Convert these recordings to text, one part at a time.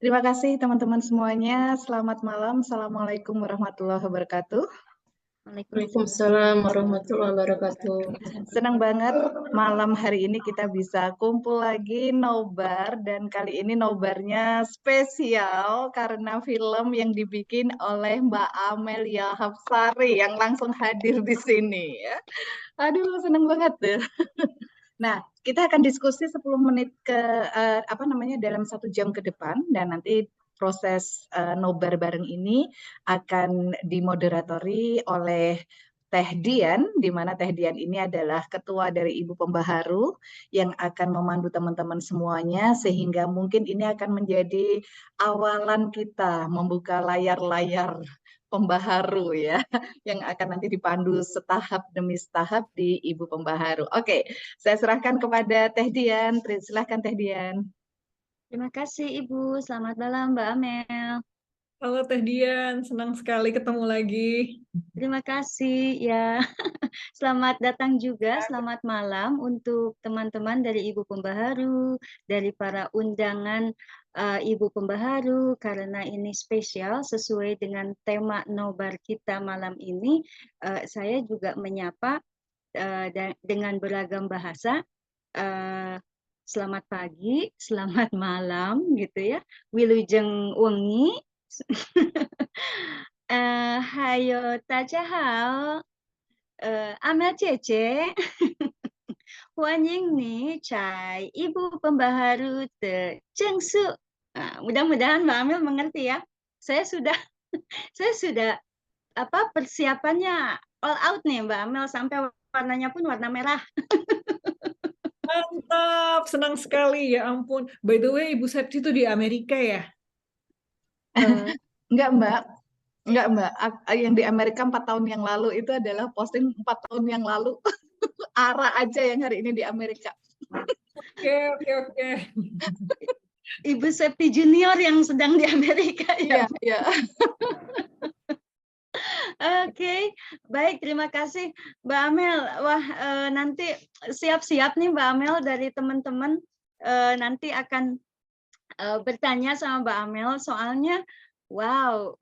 Terima kasih teman-teman semuanya. Selamat malam. Assalamualaikum warahmatullahi wabarakatuh. Waalaikumsalam warahmatullahi wabarakatuh. Senang banget malam hari ini kita bisa kumpul lagi nobar, dan kali ini nobarnya spesial karena film yang dibikin oleh Mbak Amelia Hapsari yang langsung hadir di sini ya. Aduh, senang banget deh. Nah, kita akan diskusi 10 menit dalam 1 jam ke depan, dan nanti proses nobar bareng ini akan dimoderatori oleh Teh Dian, di mana Teh Dian ini adalah ketua dari Ibu Pembaharu yang akan memandu teman-teman semuanya, sehingga mungkin ini akan menjadi awalan kita membuka layar-layar pembaharu ya, yang akan nanti dipandu setahap demi setahap di Ibu Pembaharu. Oke, saya serahkan kepada Teh Dian. Silahkan Teh Dian. Terima kasih Ibu. Selamat malam Mbak Amel. Halo Teh Dian, senang sekali ketemu lagi. Terima kasih ya. Selamat datang juga, selamat malam untuk teman-teman dari Ibu Pembaharu, dari para undangan Ibu Pembaharu, karena ini spesial sesuai dengan tema nobar kita malam ini. Saya juga menyapa dengan beragam bahasa. Selamat pagi, selamat malam gitu ya. Wilujeng wengi. Hayo tajahao. Amel Cece. Huanying nih Cai Ibu Pembaharu Te Jengsu. Mudah-mudahan Mbak Amel mengerti ya. Saya sudah persiapannya all out nih Mbak Amel, sampai warnanya pun warna merah. Mantap, senang sekali ya ampun. By the way, Ibu Septi itu di Amerika ya? Enggak Mbak, yang di Amerika 4 tahun yang lalu itu adalah posting 4 tahun yang lalu. Ara aja yang hari ini di Amerika. Oke. Ibu Septi Junior yang sedang di Amerika ya. Iya. Oke, baik, terima kasih Mbak Amel. Wah, nanti siap-siap nih Mbak Amel, dari teman-teman nanti akan bertanya sama Mbak Amel, soalnya wow,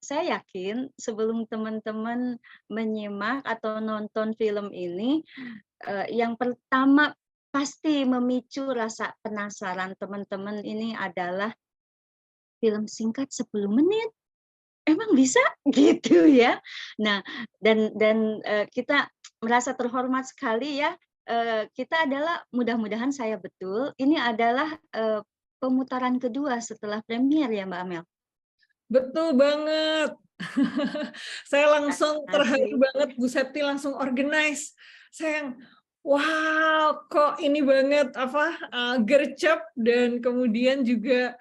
saya yakin sebelum teman-teman menyimak atau nonton film ini, yang pertama pasti memicu rasa penasaran teman-teman ini adalah film singkat 10 menit. Emang bisa gitu ya. Nah, dan kita merasa terhormat sekali ya. Kita adalah, mudah-mudahan saya betul, ini adalah pemutaran kedua setelah premier ya Mbak Amel. Betul banget. Saya langsung terharu banget, Bu Septi langsung organize. Saya wow, kok ini banget gercep, dan kemudian juga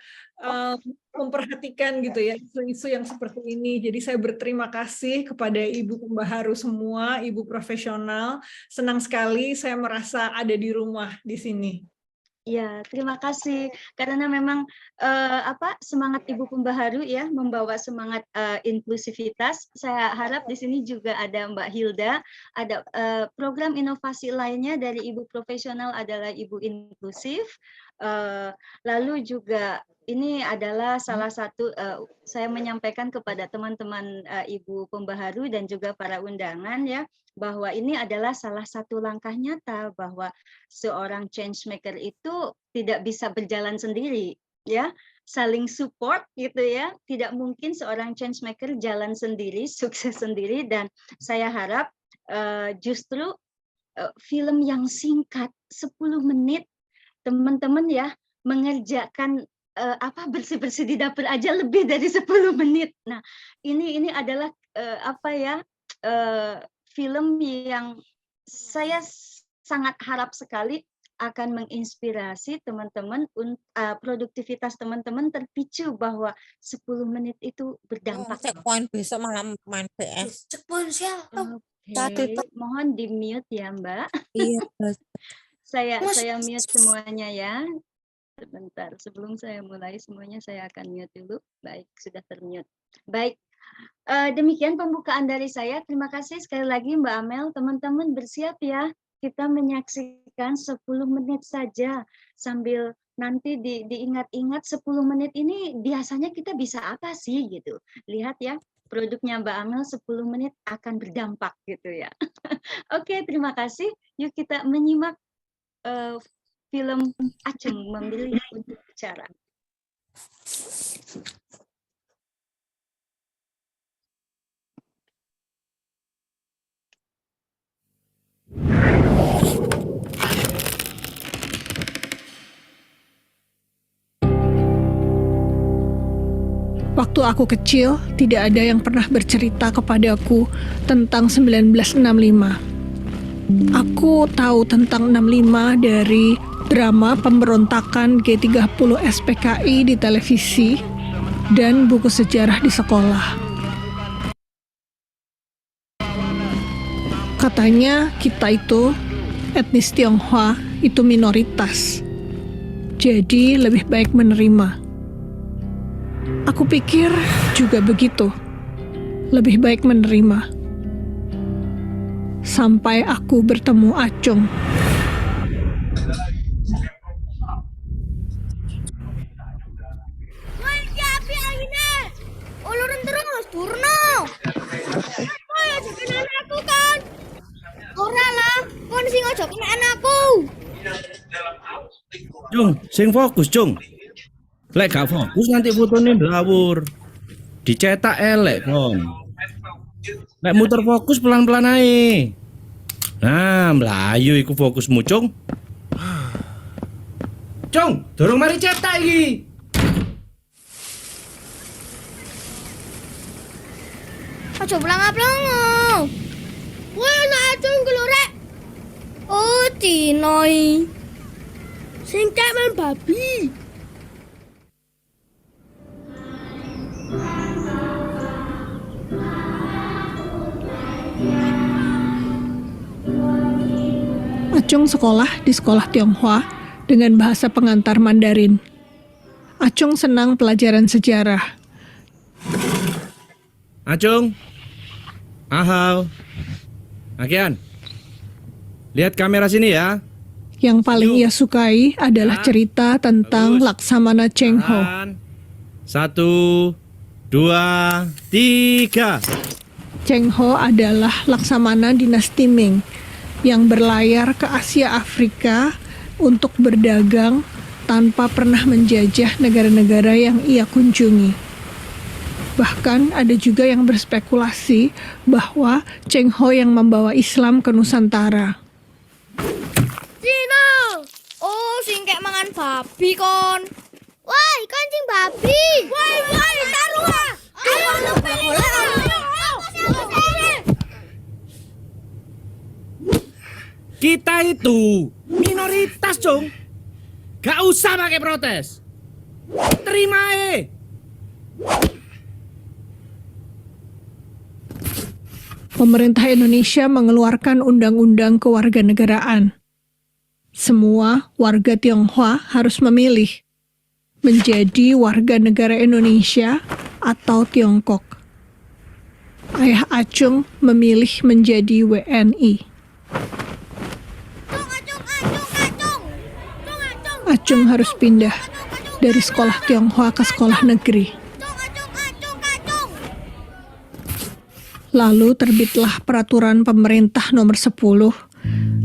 memperhatikan gitu ya isu-isu yang seperti ini. Jadi saya berterima kasih kepada Ibu Pembaharu semua, Ibu profesional. Senang sekali saya merasa ada di rumah di sini. Ya, terima kasih, karena memang semangat Ibu Pembaharu ya, membawa semangat inklusivitas. Saya harap di sini juga ada Mbak Hilda, ada program inovasi lainnya dari Ibu profesional adalah Ibu inklusif. Lalu juga ini adalah salah satu, saya menyampaikan kepada teman-teman Ibu Pembaharu dan juga para undangan ya, bahwa ini adalah salah satu langkah nyata bahwa seorang change maker itu tidak bisa berjalan sendiri, ya, saling support gitu ya. Tidak mungkin seorang change maker jalan sendiri, sukses sendiri. Dan saya harap justru film yang singkat 10 menit, teman-teman ya, mengerjakan bersih-bersih di dapur aja lebih dari 10 menit. Nah, ini adalah film yang saya sangat harap sekali akan menginspirasi teman-teman, produktivitas teman-teman terpicu bahwa 10 menit itu berdampak. Cek poin besok malam main PS. Cek poin siapa? Mohon di mute ya Mbak. Iya. Saya mute semuanya ya. Sebentar, sebelum saya mulai semuanya saya akan mute dulu. Baik, sudah termute. Baik. Demikian pembukaan dari saya. Terima kasih sekali lagi Mbak Amel. Teman-teman bersiap ya. Kita menyaksikan 10 menit saja sambil nanti diingat-ingat 10 menit ini biasanya kita bisa apa sih gitu. Lihat ya, produknya Mbak Amel 10 menit akan berdampak gitu ya. Oke, terima kasih. Yuk kita menyimak film Acung Memilih untuk Bicara. Waktu aku kecil, tidak ada yang pernah bercerita kepadaku tentang 1965. Aku tahu tentang 65 dari drama pemberontakan G30 SPKI di televisi dan buku sejarah di sekolah. Katanya kita itu, etnis Tionghoa, itu minoritas. Jadi lebih baik menerima. Aku pikir juga begitu. Lebih baik menerima. Sampai aku bertemu Acung. Ulurun terus, turno. Ayo jaga anakku kan. Ora lah, kon sing ojo kena anakku. Cung, sing fokus, Cung. Lek gak fokus nanti fotonya blawur. Dicetak elek, Kon. Lek muter fokus pelan-pelan ae. Nah, mlayu iku fokusmu, Cung. Cung, dorong mari cetak iki. Aja blanga-blanga. Wah, nak acung gelorek. Oh, tinoi. Sing men babi. Acung sekolah di sekolah Tionghoa dengan bahasa pengantar Mandarin. Acung senang pelajaran sejarah. Acung. Ahau. Akian. Lihat kamera sini ya. Yang paling ia sukai adalah cerita tentang Laksamana Cheng Ho. 1, 2, 3. Cheng Ho adalah Laksamana dinasti Ming yang berlayar ke Asia Afrika untuk berdagang tanpa pernah menjajah negara-negara yang ia kunjungi. Bahkan ada juga yang berspekulasi bahwa Cheng Ho yang membawa Islam ke Nusantara. Cina. Oh, sing kek mangan babi kon. Wah, ikan cing babi. Woi, sarua. Ayo Kita itu minoritas, Cung. Gak usah pakai protes. Terima Pemerintah Indonesia mengeluarkan undang-undang kewarganegaraan. Semua warga Tionghoa harus memilih menjadi warga negara Indonesia atau Tiongkok. Ayah Acung memilih menjadi WNI. Acung harus pindah dari sekolah Tionghoa ke sekolah negeri. Lalu terbitlah peraturan pemerintah nomor 10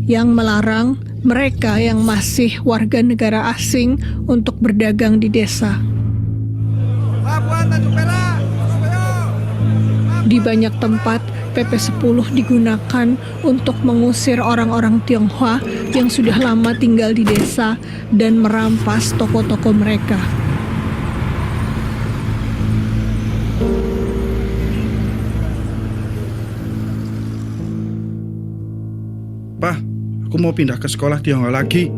yang melarang mereka yang masih warga negara asing untuk berdagang di desa. Di banyak tempat, PP 10 digunakan untuk mengusir orang-orang Tionghoa yang sudah lama tinggal di desa dan merampas toko-toko mereka. Pak, aku mau pindah ke sekolah Tionghoa lagi.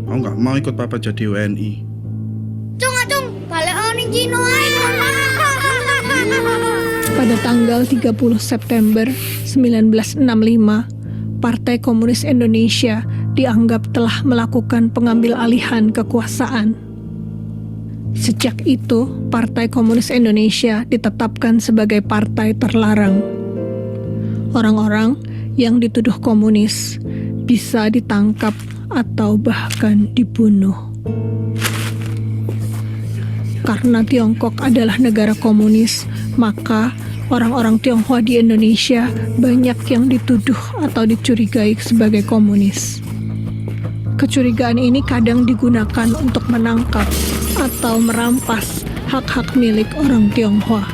Aku nggak mau ikut papa jadi WNI. Cung, balik ning Cino ae. Pada tanggal 30 September 1965, Partai Komunis Indonesia dianggap telah melakukan pengambil alihan kekuasaan. Sejak itu, Partai Komunis Indonesia ditetapkan sebagai partai terlarang. Orang-orang yang dituduh komunis bisa ditangkap atau bahkan dibunuh. Karena Tiongkok adalah negara komunis, maka orang-orang Tionghoa di Indonesia banyak yang dituduh atau dicurigai sebagai komunis. Kecurigaan ini kadang digunakan untuk menangkap atau merampas hak-hak milik orang Tionghoa.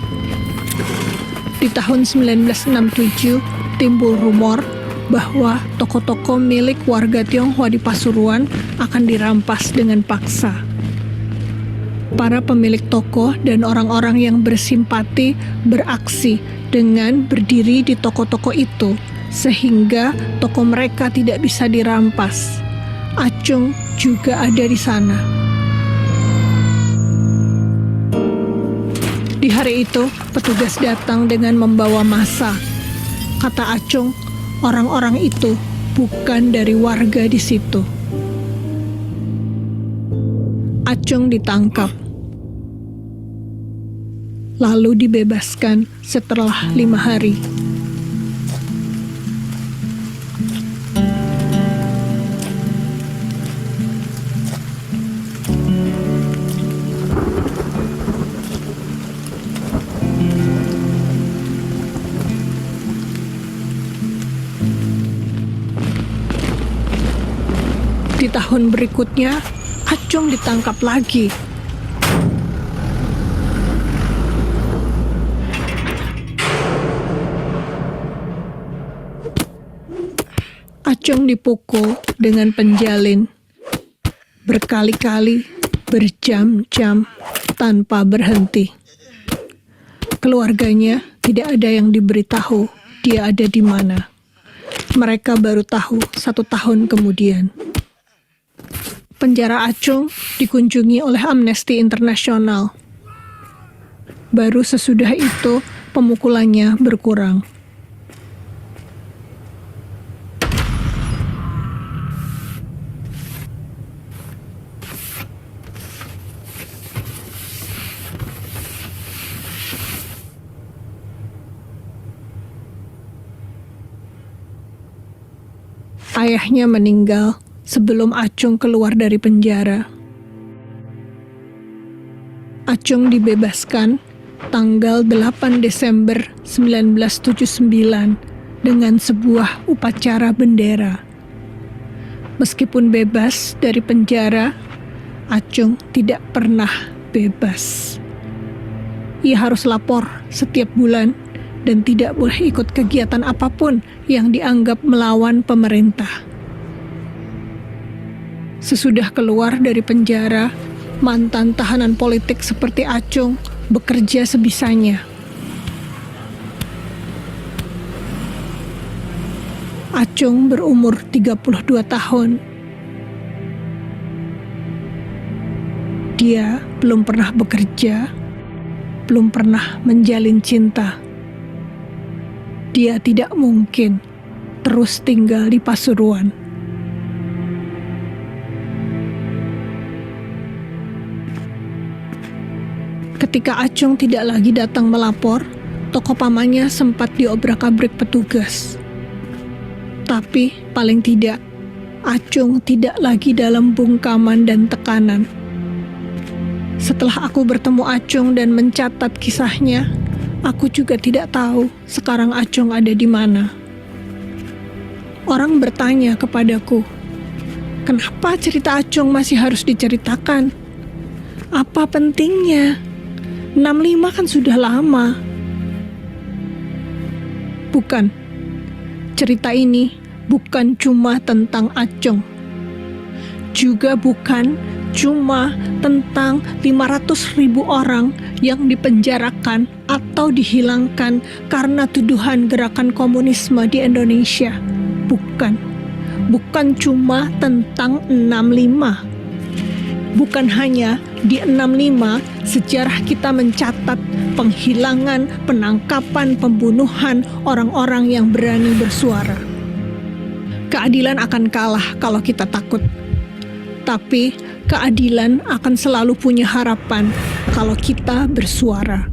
Di tahun 1967, timbul rumor bahwa toko-toko milik warga Tionghoa di Pasuruan akan dirampas dengan paksa. Para pemilik toko dan orang-orang yang bersimpati beraksi dengan berdiri di toko-toko itu, sehingga toko mereka tidak bisa dirampas. Acung juga ada di sana. Di hari itu, petugas datang dengan membawa massa. Kata Acung, orang-orang itu bukan dari warga di situ. Acung ditangkap, lalu dibebaskan setelah 5 hari. Di tahun berikutnya, Acung ditangkap lagi. Acung dipukul dengan penjalin berkali-kali, berjam-jam, tanpa berhenti. Keluarganya tidak ada yang diberitahu dia ada di mana. Mereka baru tahu 1 tahun kemudian. Penjara Acung dikunjungi oleh Amnesty International. Baru sesudah itu pemukulannya berkurang. Ayahnya meninggal sebelum Acung keluar dari penjara. Acung dibebaskan tanggal 8 Desember 1979 dengan sebuah upacara bendera. Meskipun bebas dari penjara, Acung tidak pernah bebas. Ia harus lapor setiap bulan dan tidak boleh ikut kegiatan apapun yang dianggap melawan pemerintah. Sesudah keluar dari penjara, mantan tahanan politik seperti Acung bekerja sebisanya. Acung berumur 32 tahun. Dia belum pernah bekerja, belum pernah menjalin cinta. Dia tidak mungkin terus tinggal di Pasuruan. Ketika Acung tidak lagi datang melapor, toko pamannya sempat diobrak-abrik petugas. Tapi paling tidak, Acung tidak lagi dalam bungkaman dan tekanan. Setelah aku bertemu Acung dan mencatat kisahnya, aku juga tidak tahu sekarang Acung ada di mana. Orang bertanya kepadaku, kenapa cerita Acung masih harus diceritakan? Apa pentingnya? 65 kan sudah lama. Bukan. Cerita ini bukan cuma tentang Acung. Juga bukan cuma tentang 500.000 orang yang dipenjarakan atau dihilangkan karena tuduhan gerakan komunisme di Indonesia. Bukan. Bukan cuma tentang 65. Bukan hanya di 65 sejarah kita mencatat penghilangan, penangkapan, pembunuhan orang-orang yang berani bersuara. Keadilan akan kalah kalau kita takut. Tapi keadilan akan selalu punya harapan kalau kita bersuara.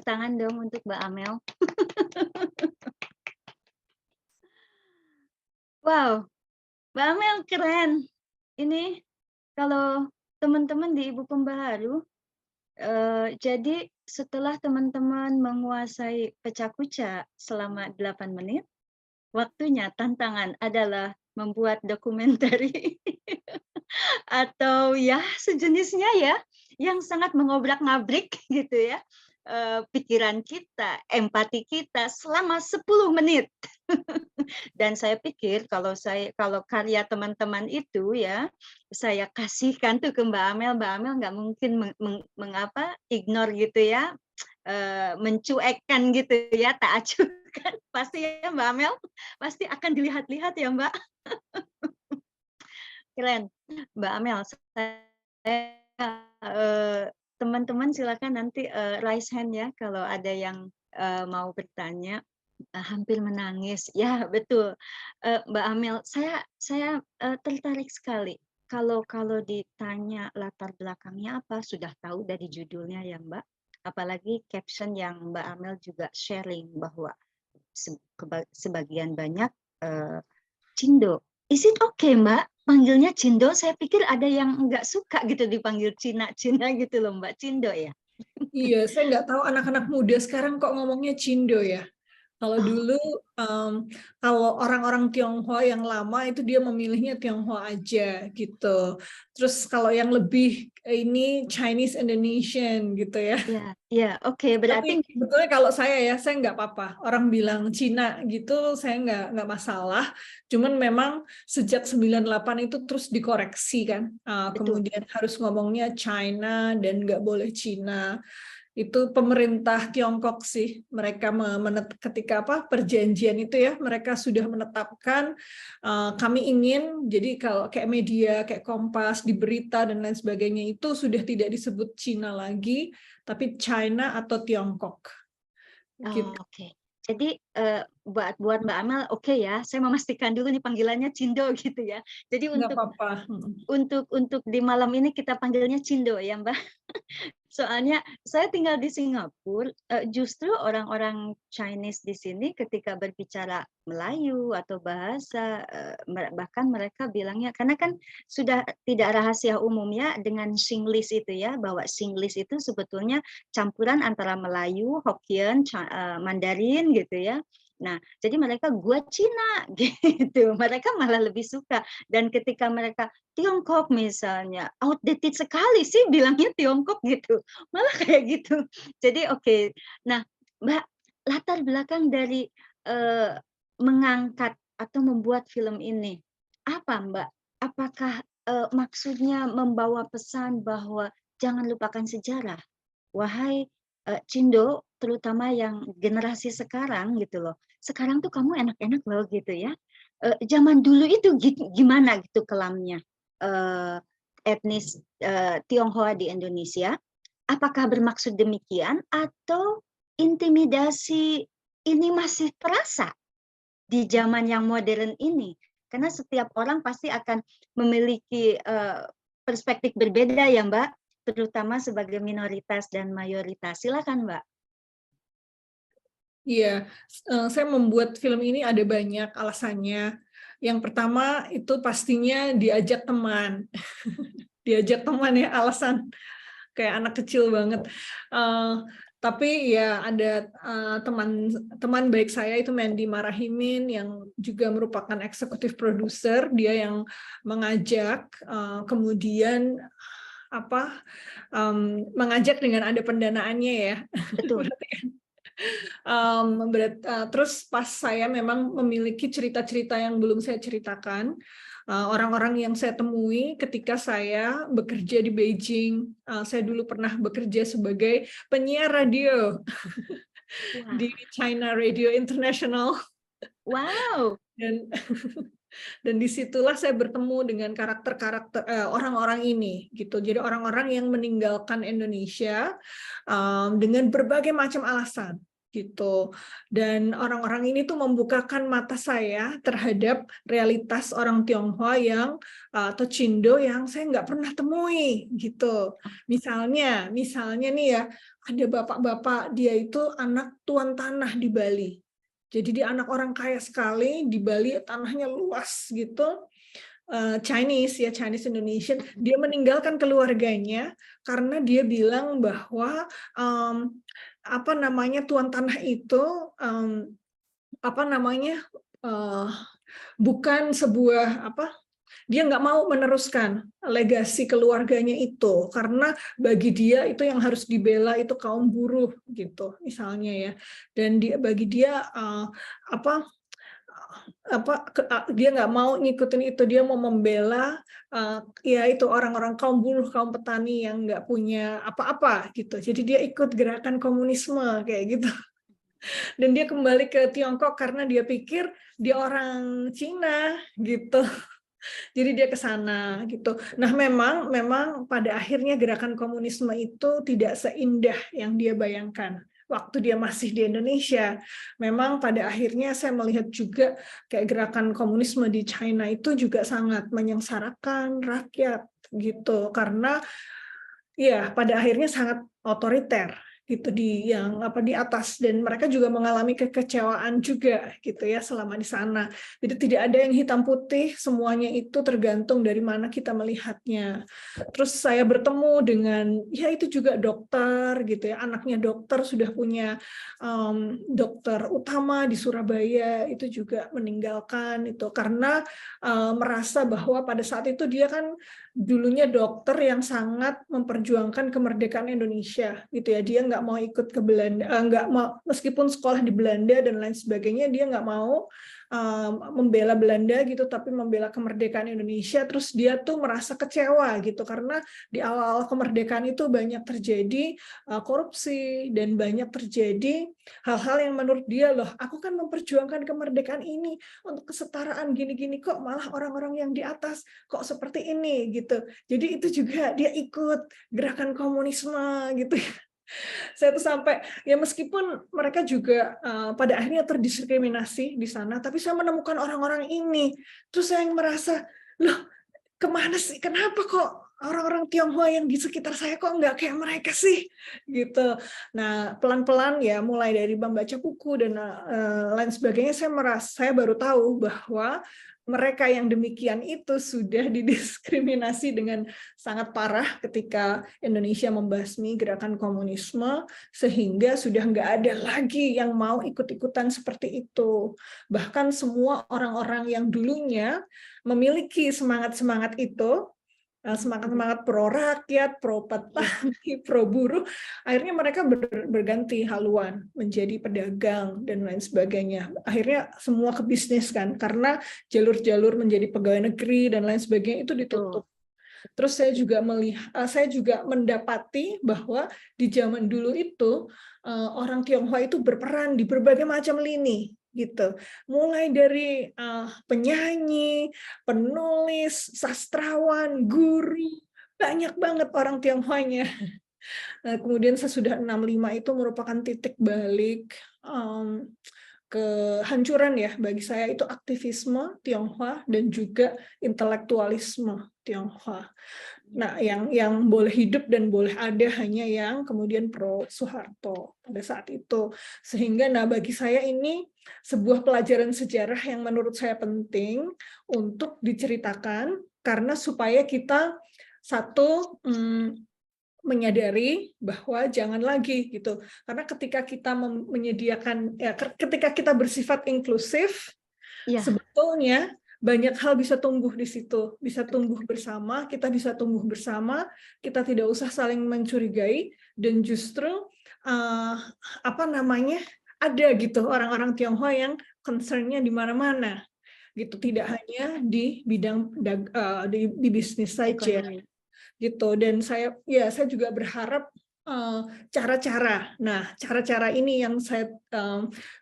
tangan dong untuk Mbak Amel. Wow, Mbak Amel keren. Ini kalau teman-teman di Ibu Pembaharu, jadi setelah teman-teman menguasai pecah-kuca selama 8 menit, waktunya tantangan adalah membuat dokumentari atau ya sejenisnya ya, yang sangat mengobrak-ngabrik gitu ya, pikiran kita, empati kita selama 10 menit. Dan saya pikir kalau karya teman-teman itu ya, saya kasihkan tuh ke Mbak Amel nggak mungkin ignore gitu ya, mencuekkan gitu ya, tak acuhkan. Pasti ya Mbak Amel, pasti akan dilihat-lihat ya Mbak. Keren. Mbak Amel, teman-teman silakan nanti raise hand ya kalau ada yang mau bertanya. Hampir menangis. Ya, betul. Mbak Amel, saya tertarik sekali. Kalau ditanya latar belakangnya apa, sudah tahu dari judulnya ya, Mbak. Apalagi caption yang Mbak Amel juga sharing bahwa sebagian banyak Cindo. Is it okay, Mbak? Panggilnya Cindo, saya pikir ada yang nggak suka gitu dipanggil Cina gitu loh, Mbak. Cindo ya? Iya, saya nggak tahu anak-anak muda sekarang kok ngomongnya Cindo ya. Kalau dulu, kalau orang-orang Tionghoa yang lama itu dia memilihnya Tionghoa aja gitu. Terus kalau yang lebih ini Chinese Indonesian gitu ya. Ya, oke. Berarti Tapi sebetulnya kalau saya nggak apa-apa. Orang bilang Cina gitu, saya nggak masalah. Cuman memang sejak 98 itu terus dikoreksi kan. betul. Kemudian harus ngomongnya China dan nggak boleh Cina. Itu pemerintah Tiongkok sih, mereka ketika perjanjian itu ya, mereka sudah menetapkan kami ingin, jadi kalau kayak media kayak Kompas di berita dan lain sebagainya itu sudah tidak disebut Cina lagi, tapi China atau Tiongkok gitu. Oke. Jadi buat Mbak Amel oke ya, saya memastikan dulu nih panggilannya Cindo gitu ya. Jadi Nggak untuk di malam ini kita panggilnya Cindo ya Mbak. Soalnya saya tinggal di Singapura, justru orang-orang Chinese di sini ketika berbicara Melayu atau bahasa, bahkan mereka bilangnya, karena kan sudah tidak rahasia umum ya dengan Singlish itu ya, bahwa Singlish itu sebetulnya campuran antara Melayu, Hokkien, Mandarin gitu ya. Nah, jadi mereka gua Cina gitu. Mereka malah lebih suka. Dan ketika mereka Tiongkok misalnya, outdated sekali sih bilangnya Tiongkok gitu. Malah kayak gitu. Jadi oke. Nah, Mbak, latar belakang dari mengangkat atau membuat film ini apa, Mbak? Apakah maksudnya membawa pesan bahwa jangan lupakan sejarah? Wahai Cindo, terutama yang generasi sekarang gitu loh. Sekarang tuh kamu enak-enak loh gitu ya. Zaman dulu itu gimana gitu kelamnya etnis Tionghoa di Indonesia? Apakah bermaksud demikian atau intimidasi ini masih terasa di zaman yang modern ini? Karena setiap orang pasti akan memiliki perspektif berbeda ya Mbak, terutama sebagai minoritas dan mayoritas. Silakan Mbak. Iya, saya membuat film ini ada banyak alasannya. Yang pertama itu pastinya diajak teman. Diajak teman ya, alasan kayak anak kecil banget. Tapi ya ada teman baik saya itu Mandy Marahimin yang juga merupakan eksekutif produser, dia yang mengajak, kemudian mengajak dengan ada pendanaannya ya. Betul. Terus pas saya memang memiliki cerita-cerita yang belum saya ceritakan, orang-orang yang saya temui ketika saya bekerja di Beijing, saya dulu pernah bekerja sebagai penyiar radio di China Radio International. Wow. Dan disitulah saya bertemu dengan karakter-karakter orang-orang ini, gitu. Jadi orang-orang yang meninggalkan Indonesia dengan berbagai macam alasan. gitu. Dan orang-orang ini tuh membukakan mata saya terhadap realitas orang Tionghoa yang atau Cindo yang saya nggak pernah temui gitu. Misalnya nih ya, ada bapak-bapak dia itu anak tuan tanah di Bali. Jadi dia anak orang kaya sekali, di Bali tanahnya luas gitu. Chinese Indonesian, dia meninggalkan keluarganya karena dia bilang bahwa tuan tanah itu bukan sebuah dia nggak mau meneruskan legasi keluarganya itu karena bagi dia itu yang harus dibela itu kaum buruh gitu misalnya ya, dan bagi dia dia nggak mau ngikutin itu, dia mau membela ya itu orang-orang kaum buruh, kaum petani yang nggak punya apa-apa gitu. Jadi dia ikut gerakan komunisme kayak gitu. Dan dia kembali ke Tiongkok karena dia pikir dia orang Cina gitu. Jadi dia ke sana gitu. Nah, memang pada akhirnya gerakan komunisme itu tidak seindah yang dia bayangkan waktu dia masih di Indonesia. Memang pada akhirnya saya melihat juga kayak gerakan komunisme di China itu juga sangat menyengsarakan rakyat gitu, karena ya pada akhirnya sangat otoriter gitu di atas, dan mereka juga mengalami kekecewaan juga gitu ya selama di sana. Jadi tidak ada yang hitam putih, semuanya itu tergantung dari mana kita melihatnya. Terus saya bertemu dengan ya itu juga dokter gitu ya, anaknya dokter sudah punya dokter utama di Surabaya itu juga meninggalkan itu karena merasa bahwa pada saat itu dia kan dulunya dokter yang sangat memperjuangkan kemerdekaan Indonesia gitu ya, dia nggak mau ikut ke Belanda, nggak mau, meskipun sekolah di Belanda dan lain sebagainya, dia nggak mau membela Belanda gitu, tapi membela kemerdekaan Indonesia. Terus dia tuh merasa kecewa gitu karena di awal kemerdekaan itu banyak terjadi korupsi dan banyak terjadi hal-hal yang menurut dia, loh aku kan memperjuangkan kemerdekaan ini untuk kesetaraan gini-gini, kok malah orang-orang yang di atas kok seperti ini gitu. Jadi itu juga dia ikut gerakan komunisme gitu. Saya tuh sampai ya meskipun mereka juga pada akhirnya terdiskriminasi di sana, tapi saya menemukan orang-orang ini, terus saya yang merasa, loh kemana sih, kenapa kok orang-orang Tionghoa yang di sekitar saya kok nggak kayak mereka sih gitu. Nah pelan-pelan ya mulai dari membaca buku dan lain sebagainya, saya baru tahu bahwa mereka yang demikian itu sudah didiskriminasi dengan sangat parah ketika Indonesia membasmi gerakan komunisme, sehingga sudah nggak ada lagi yang mau ikut-ikutan seperti itu. Bahkan semua orang-orang yang dulunya memiliki semangat-semangat itu, semangat-semangat pro rakyat, pro petani, pro buruh, akhirnya mereka berganti haluan menjadi pedagang dan lain sebagainya. Akhirnya semua ke bisnis kan, karena jalur-jalur menjadi pegawai negeri dan lain sebagainya itu ditutup. Terus saya juga mendapati bahwa di zaman dulu itu orang Tionghoa itu berperan di berbagai macam lini gitu, mulai dari penyanyi, penulis, sastrawan, guru, banyak banget orang Tionghoanya. Nah, kemudian sesudah 65 itu merupakan titik balik kehancuran ya bagi saya, itu aktivisme Tionghoa dan juga intelektualisme Tionghoa. Nah, yang boleh hidup dan boleh ada hanya yang kemudian pro Soeharto pada saat itu. Sehingga bagi saya ini sebuah pelajaran sejarah yang menurut saya penting untuk diceritakan, karena supaya kita menyadari bahwa jangan lagi gitu, karena ketika kita ketika kita bersifat inklusif, sebetulnya banyak hal bisa tumbuh di situ, bisa tumbuh bersama, kita bisa tumbuh bersama, kita tidak usah saling mencurigai, dan justru ada gitu orang-orang Tionghoa yang concern-nya di mana-mana gitu, tidak hanya di bidang di bisnis saja gitu. Dan saya juga berharap cara-cara ini yang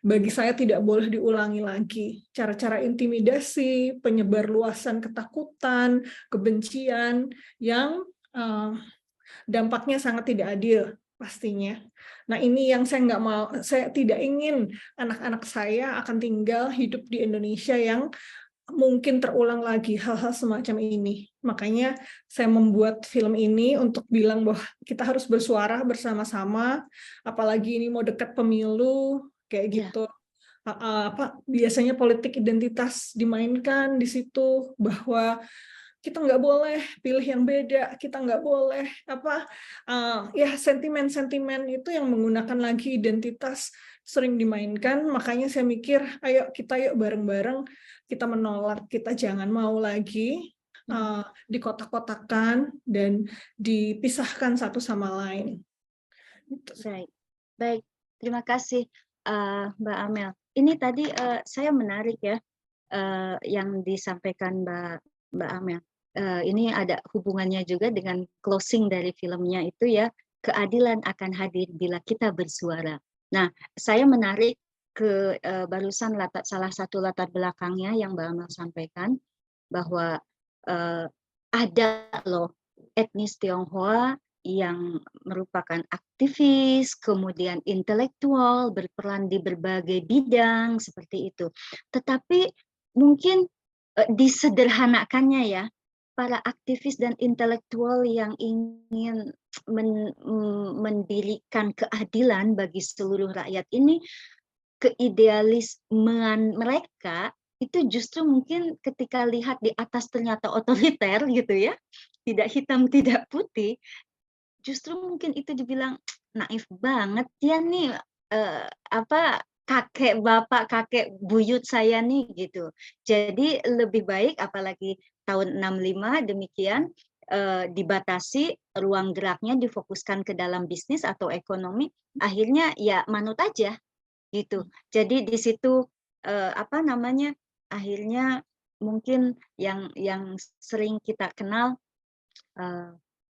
bagi saya tidak boleh diulangi lagi, cara-cara intimidasi, penyebarluasan ketakutan, kebencian yang dampaknya sangat tidak adil pastinya. Nah, ini yang saya nggak mau, saya tidak ingin anak-anak saya akan tinggal hidup di Indonesia yang mungkin terulang lagi hal-hal semacam ini. Makanya saya membuat film ini untuk bilang bahwa kita harus bersuara bersama-sama, apalagi ini mau dekat pemilu, kayak gitu. Biasanya politik identitas dimainkan di situ, bahwa kita nggak boleh pilih yang beda, kita nggak boleh sentimen-sentimen itu yang menggunakan lagi identitas sering dimainkan. Makanya saya mikir, ayo kita yuk bareng-bareng kita menolak, kita jangan mau lagi dikotak-kotakan dan dipisahkan satu sama lain. Baik, terima kasih Mbak Amel. Ini tadi saya menarik ya yang disampaikan Mbak Amel. Ini ada hubungannya juga dengan closing dari filmnya itu ya, keadilan akan hadir bila kita bersuara. Nah, saya menarik ke barusan salah satu latar belakangnya yang Mbak Amel sampaikan, bahwa ada loh etnis Tionghoa yang merupakan aktivis, kemudian intelektual, berperan di berbagai bidang seperti itu. Tetapi mungkin disederhanakannya ya, para aktivis dan intelektual yang ingin mendirikan keadilan bagi seluruh rakyat ini, keidealismean mereka itu justru mungkin ketika lihat di atas ternyata otoriter gitu ya, tidak hitam tidak putih, justru mungkin itu dibilang naif banget ya nih, kakek bapak, kakek buyut saya nih gitu. Jadi lebih baik, apalagi tahun 65 demikian, dibatasi ruang geraknya, difokuskan ke dalam bisnis atau ekonomi, akhirnya ya manut aja gitu. Jadi di situ akhirnya mungkin yang sering kita kenal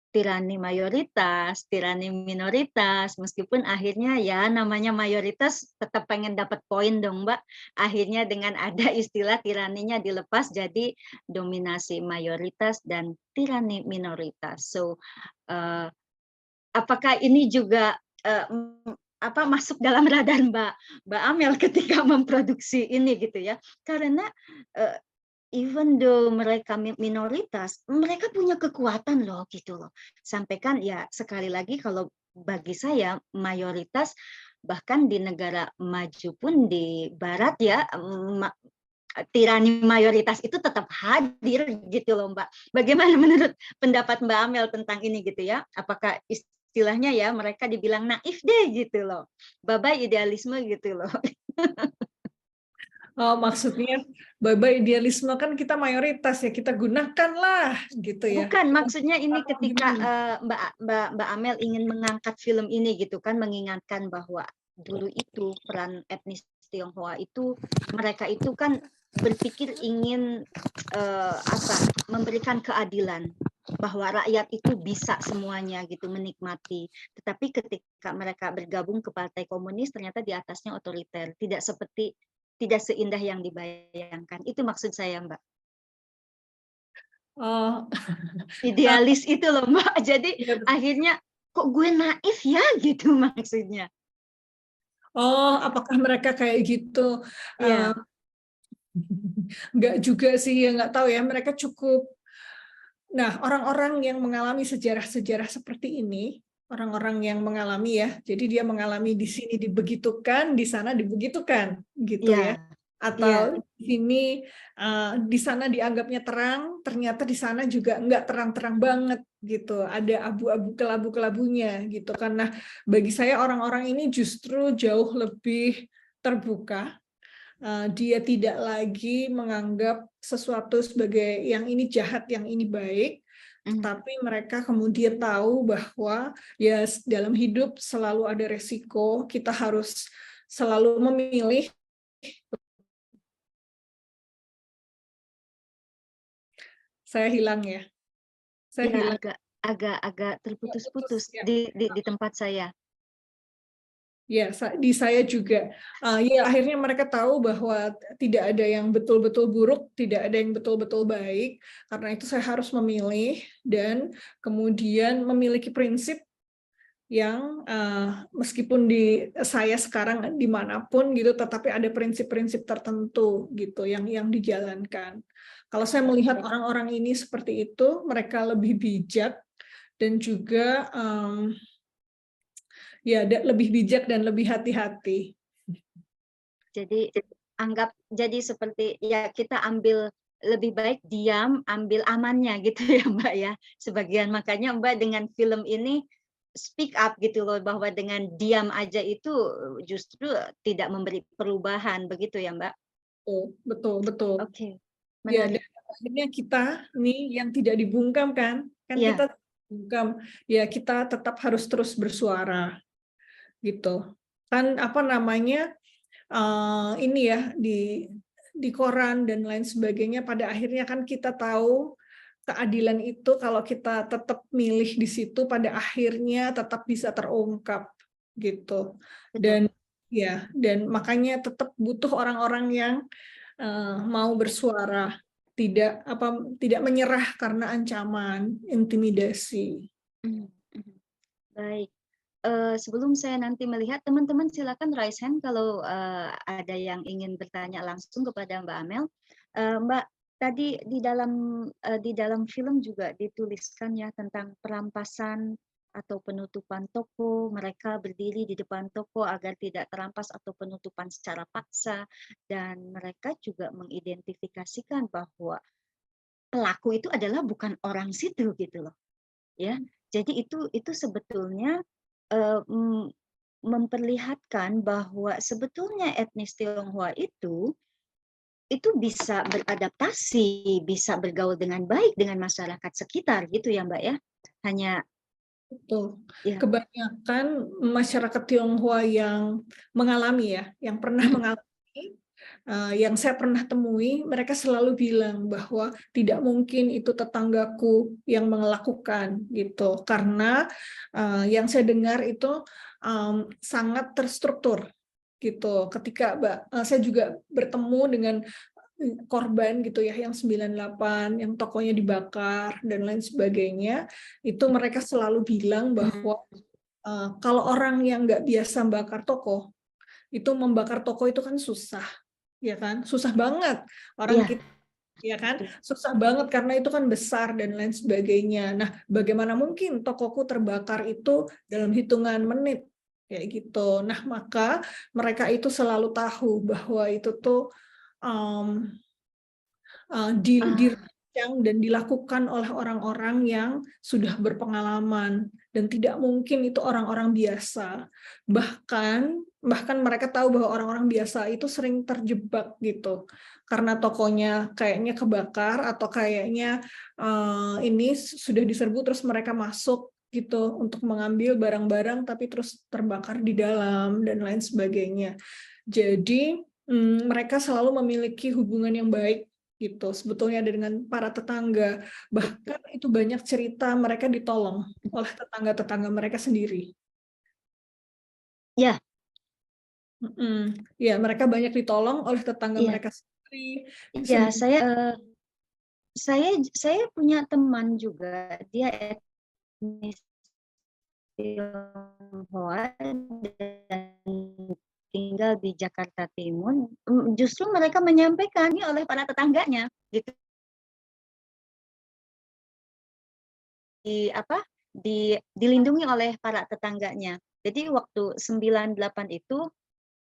tirani mayoritas, tirani minoritas, meskipun akhirnya ya namanya mayoritas tetap pengen dapat poin dong Mbak. Akhirnya dengan ada istilah tiraninya dilepas jadi dominasi mayoritas dan tirani minoritas. So apakah ini juga masuk dalam radar Mbak Amel ketika memproduksi ini gitu ya? Karena even though mereka minoritas, mereka punya kekuatan loh gitu loh. Sampaikan ya sekali lagi, kalau bagi saya mayoritas bahkan di negara maju pun di barat ya, tirani mayoritas itu tetap hadir gitu loh Mbak. Bagaimana menurut pendapat Mbak Amel tentang ini gitu ya? Apakah istilahnya ya mereka dibilang naif deh gitu loh. Babai idealisme gitu loh. Oh, maksudnya bye-bye idealisme kan kita mayoritas ya, kita gunakanlah gitu ya. Bukan, maksudnya ini ketika Mbak Amel ingin mengangkat film ini gitu kan, mengingatkan bahwa dulu itu peran etnis Tionghoa itu, mereka itu kan berpikir ingin memberikan keadilan, bahwa rakyat itu bisa semuanya gitu menikmati. Tetapi ketika mereka bergabung ke Partai Komunis, ternyata di atasnya otoriter, tidak seindah yang dibayangkan. Itu maksud saya, Mbak. Oh. Idealis itu loh, Mbak. Jadi akhirnya kok gue naif ya gitu maksudnya. Oh, apakah mereka kayak gitu? Ya. Enggak juga sih, ya nggak tahu ya. Mereka cukup. Nah, orang-orang yang mengalami sejarah-sejarah seperti ini, orang-orang yang mengalami ya, jadi dia mengalami di sini dibegitukan, di sana dibegitukan, gitu ya. Atau di sana dianggapnya terang, ternyata di sana juga nggak terang-terang banget gitu. Ada abu-abu kelabu-kelabunya gitu kan. Nah, bagi saya orang-orang ini justru jauh lebih terbuka. Dia tidak lagi menganggap sesuatu sebagai yang ini jahat, yang ini baik, tapi mereka kemudian tahu bahwa ya dalam hidup selalu ada resiko, kita harus selalu memilih. Saya hilang ya. Saya hilang. Agak terputus-putus di tempat saya. Ya, di saya juga. Ya, akhirnya mereka tahu bahwa tidak ada yang betul-betul buruk, tidak ada yang betul-betul baik. Karena itu saya harus memilih dan kemudian memiliki prinsip yang meskipun saya sekarang dimanapun gitu, tetapi ada prinsip-prinsip tertentu gitu yang dijalankan. Kalau saya melihat orang-orang ini seperti itu, mereka lebih bijak dan juga lebih bijak dan lebih hati-hati. Jadi anggap jadi seperti ya kita ambil lebih baik diam, ambil amannya gitu ya Mbak ya. Sebagian makanya Mbak dengan film ini speak up gitu loh, bahwa dengan diam aja itu justru tidak memberi perubahan begitu ya Mbak. Betul. Oke. Ya, Menarik. dan akhirnya kita nih yang tidak dibungkam kan Iya. kita bungkam, ya kita tetap harus terus bersuara gitu. Kan apa namanya ini ya di koran dan lain sebagainya, pada akhirnya kan kita tahu keadilan itu kalau kita tetap milih di situ pada akhirnya tetap bisa terungkap gitu. Betul. Dan makanya tetap butuh orang-orang yang mau bersuara, tidak menyerah karena ancaman, intimidasi. Baik. Sebelum saya nanti melihat, teman-teman silakan raise hand kalau ada yang ingin bertanya langsung kepada Mbak Amel. Mbak, tadi di dalam film juga dituliskan ya tentang perampasan atau penutupan toko. Mereka berdiri di depan toko agar tidak terampas atau penutupan secara paksa, dan mereka juga mengidentifikasikan bahwa pelaku itu adalah bukan orang situ gitu loh. Ya, jadi itu sebetulnya memperlihatkan bahwa sebetulnya etnis Tionghoa itu bisa beradaptasi, bisa bergaul dengan baik dengan masyarakat sekitar gitu ya Mbak ya. Hanya Betul. ya. Kebanyakan masyarakat Tionghoa yang mengalami yang pernah mengalami, yang saya pernah temui, mereka selalu bilang bahwa tidak mungkin itu tetanggaku yang melakukan gitu, karena yang saya dengar itu sangat terstruktur gitu. Ketika saya juga bertemu dengan korban gitu ya yang 98 yang tokonya dibakar dan lain sebagainya, itu mereka selalu bilang bahwa kalau orang yang nggak biasa bakar toko, itu membakar toko itu kan susah, ya kan? Susah banget orang kita, ya kan? Susah banget karena itu kan besar dan lain sebagainya. Nah, bagaimana mungkin tokoku terbakar itu dalam hitungan menit kayak gitu. Nah, maka mereka itu selalu tahu bahwa itu tuh dirancang dan dilakukan oleh orang-orang yang sudah berpengalaman, dan tidak mungkin itu orang-orang biasa. Bahkan mereka tahu bahwa orang-orang biasa itu sering terjebak gitu karena tokonya kayaknya kebakar atau kayaknya ini sudah diserbu, terus mereka masuk gitu untuk mengambil barang-barang tapi terus terbakar di dalam dan lain sebagainya. Jadi mereka selalu memiliki hubungan yang baik gitu sebetulnya dengan para tetangga. Bahkan itu banyak cerita mereka ditolong oleh tetangga-tetangga mereka sendiri. Ya. Ya, mereka banyak ditolong oleh tetangga mereka sendiri. Ya, saya punya teman juga, dia etnis Tionghoa dan tinggal di Jakarta Timur. Justru mereka menyampaikan ini oleh para tetangganya gitu. Dilindungi oleh para tetangganya. Jadi waktu 98 itu,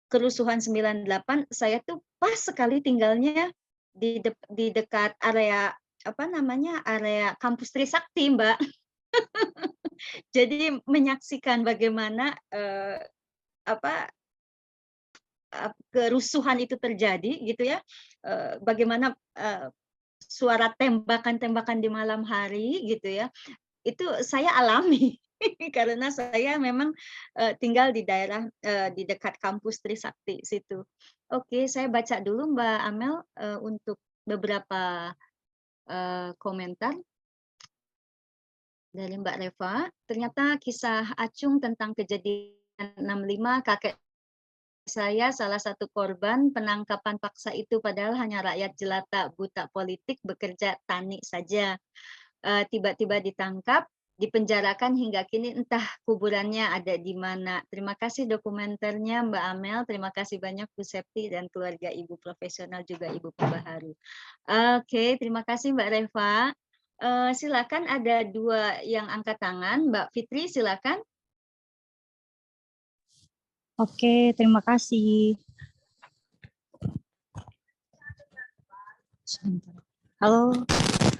kerusuhan 98, saya tuh pas sekali tinggalnya di dekat area area kampus Trisakti, Mbak. Jadi menyaksikan bagaimana kerusuhan itu terjadi gitu ya. Bagaimana suara tembakan-tembakan di malam hari gitu ya. Itu saya alami karena saya memang tinggal di daerah di dekat kampus Trisakti situ. Oke, saya baca dulu Mbak Amel untuk beberapa komentar dari Mbak Reva. Ternyata kisah Acung tentang kejadian 65, kakek saya salah satu korban penangkapan paksa itu, padahal hanya rakyat jelata buta politik bekerja tani saja. Tiba-tiba ditangkap, dipenjarakan hingga kini entah kuburannya ada di mana. Terima kasih dokumenternya Mbak Amel, terima kasih banyak Bu Septi dan keluarga Ibu profesional juga Ibu Pembaharu. Oke, terima kasih Mbak Reva. Silakan ada 2 yang angkat tangan. Mbak Fitri silakan. Oke, terima kasih. Sebentar. Halo,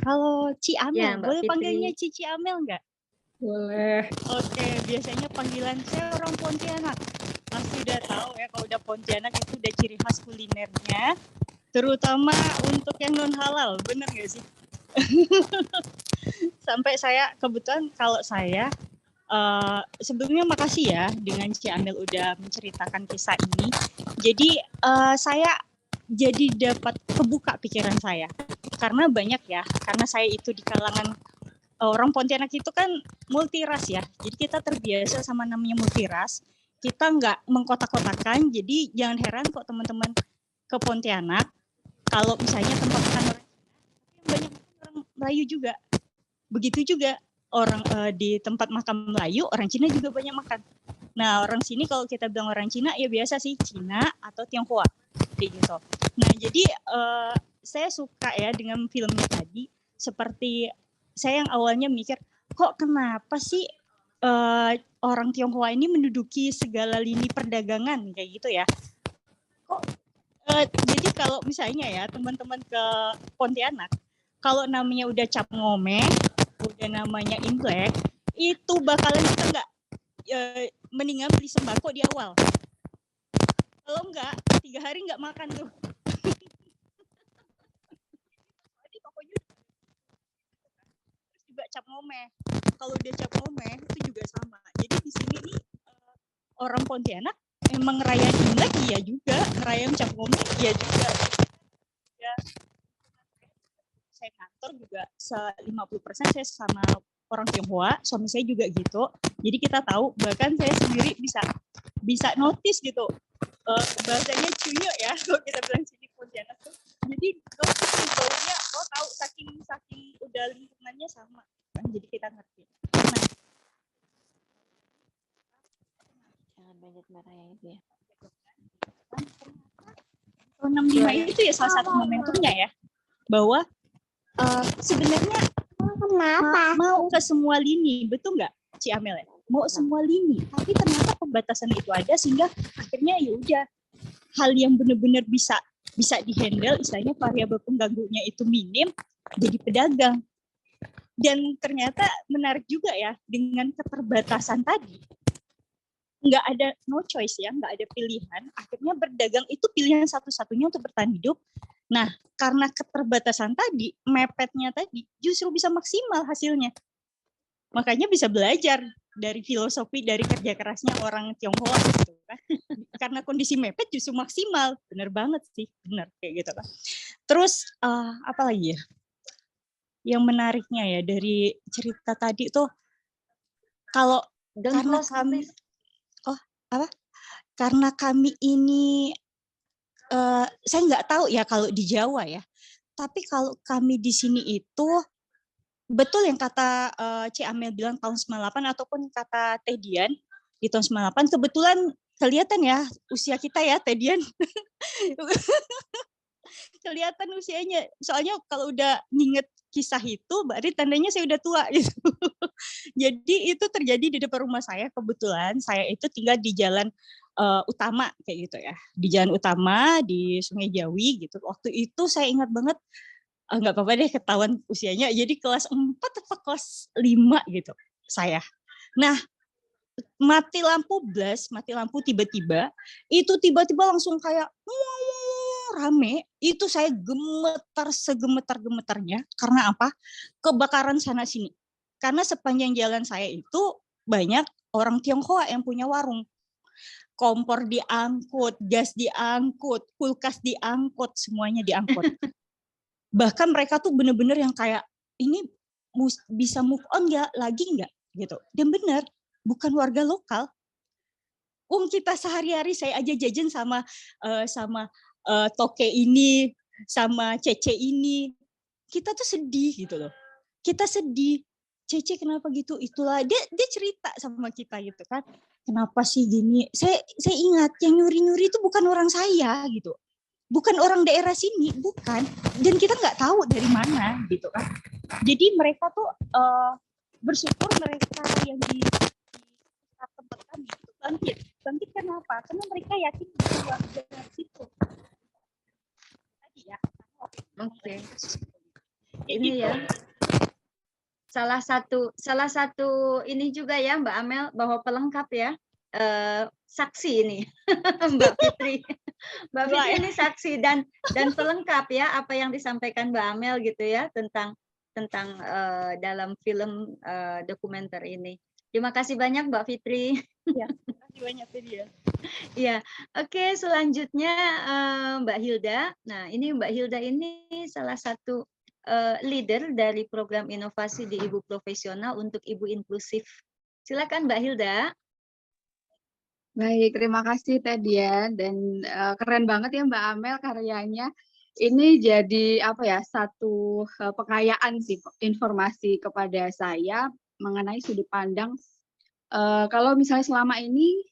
halo Ci Ya, Amel. Mbak Boleh Fitri. panggilnya Cici Amel nggak? Boleh. Oke, biasanya panggilan saya orang Pontianak. Pasti udah tahu ya kalau udah Pontianak itu udah ciri khas kulinernya, terutama untuk yang non halal, bener nggak sih? Sampai saya kebetulan kalau saya sebelumnya makasih ya dengan Ci Amel udah menceritakan kisah ini. Jadi saya jadi dapat kebuka pikiran saya karena banyak ya, karena saya itu di kalangan orang Pontianak itu kan multiras ya, jadi kita terbiasa sama namanya multiras, kita nggak mengkotak-kotakan, jadi jangan heran kok teman-teman ke Pontianak kalau misalnya tempat makan orang Cina, banyak orang Melayu juga, begitu juga orang di tempat makan Melayu, orang Cina juga banyak makan. Nah orang sini kalau kita bilang orang Cina ya biasa sih Cina atau Tionghoa kayak gitu. Nah jadi saya suka ya dengan filmnya tadi, seperti saya yang awalnya mikir, kok kenapa sih orang Tionghoa ini menduduki segala lini perdagangan kayak gitu ya? Kok jadi kalau misalnya ya teman-teman ke Pontianak, kalau namanya udah cap ngomeh, udah namanya Imlek, itu bakalan kita nggak mendingan beli sembako di awal. Kalau enggak, 3 hari nggak makan tuh. Jadi pokoknya juga cap ngomeh. Kalau udah cap ngomeh itu juga sama. Jadi di sini nih orang Pontianak emang ngerayain Imlek iya juga, ngerayain cap ngomeh iya juga. Ya, saya kantor juga 50% saya sama orang Tionghoa, suami saya juga gitu. Jadi kita tahu, bahkan saya sendiri bisa notice gitu. Bahasanya cuyo ya, kalau kita bilang sini Pontianak tuh. Jadi baunya tahu saking udah lingkungannya sama kan, jadi kita ngerti. Nah, Jangan banyak marah yang itu ya. 65 itu ya salah satu momentumnya ya, bahwa sebenarnya mau ke semua lini, betul nggak Ci Amel ya? Mau semua lini, tapi ternyata pembatasan itu ada sehingga akhirnya ya udah hal yang benar-benar bisa dihandle, istilahnya variabel pengganggunya itu minim, jadi pedagang. Dan ternyata menarik juga ya, dengan keterbatasan tadi, nggak ada no choice ya, nggak ada pilihan, akhirnya berdagang itu pilihan satu-satunya untuk bertahan hidup. Nah, karena keterbatasan tadi, mepetnya tadi, justru bisa maksimal hasilnya. Makanya bisa belajar dari filosofi, dari kerja kerasnya orang Tionghoa gitu kan. Karena kondisi mepet justru maksimal. Bener banget sih, bener kayak gitu kan. Terus apa lagi ya? Yang menariknya ya dari cerita tadi tuh, kalau karena kami karena kami ini saya nggak tahu ya kalau di Jawa ya. Tapi kalau kami di sini itu betul yang kata Ci Amel bilang tahun 98 ataupun kata Teh Dian di tahun 98, kebetulan kelihatan ya usia kita ya Teh Dian. Kelihatan usianya. Soalnya kalau udah nginget kisah itu berarti tandanya saya udah tua gitu. Jadi itu terjadi di depan rumah saya, kebetulan saya itu tinggal di jalan utama kayak gitu ya. Di jalan utama di Sungai Jawi gitu. Waktu itu saya ingat banget, nggak apa-apa deh ketahuan usianya, jadi kelas 4 atau kelas 5 gitu saya. Nah, mati lampu tiba-tiba, itu tiba-tiba langsung kayak rame, itu saya gemetar segemetar-gemetarnya, karena apa? Kebakaran sana sini. Karena sepanjang jalan saya itu banyak orang Tionghoa yang punya warung. Kompor diangkut, gas diangkut, kulkas diangkut, semuanya diangkut. Bahkan mereka tuh bener-bener yang kayak, ini bisa move on nggak lagi nggak gitu. Dan bener, bukan warga lokal. Kita sehari-hari saya aja jajan sama Toke ini, sama Cece ini. Kita tuh sedih gitu loh. Kita sedih. Cece kenapa gitu, itulah dia cerita sama kita gitu kan, kenapa sih gini, saya ingat yang nyuri-nyuri itu bukan orang saya gitu, bukan orang daerah sini, bukan, dan kita nggak tahu dari mana gitu kan. Jadi mereka tuh bersyukur mereka yang di tempat kami itu bangkit kenapa? Karena mereka yakin bisa warga situ tadi ya. Oke. Ini ya salah satu ini juga ya Mbak Amel, bahwa pelengkap ya, saksi ini Mbak Fitri. Mbak Fitri ini saksi dan pelengkap ya apa yang disampaikan Mbak Amel gitu ya tentang dalam film dokumenter ini. Terima kasih banyak Mbak Fitri. Ya, terima kasih banyak Fitri ya. Ya, oke, selanjutnya Mbak Hilda. Nah, ini Mbak Hilda ini salah satu leader dari program inovasi di Ibu Profesional untuk Ibu Inklusif. Silakan Mbak Hilda. Baik, terima kasih Tadia, dan keren banget ya Mbak Amel karyanya. Ini jadi apa ya, satu pengayaan sih informasi kepada saya mengenai sudut pandang. Kalau misalnya selama ini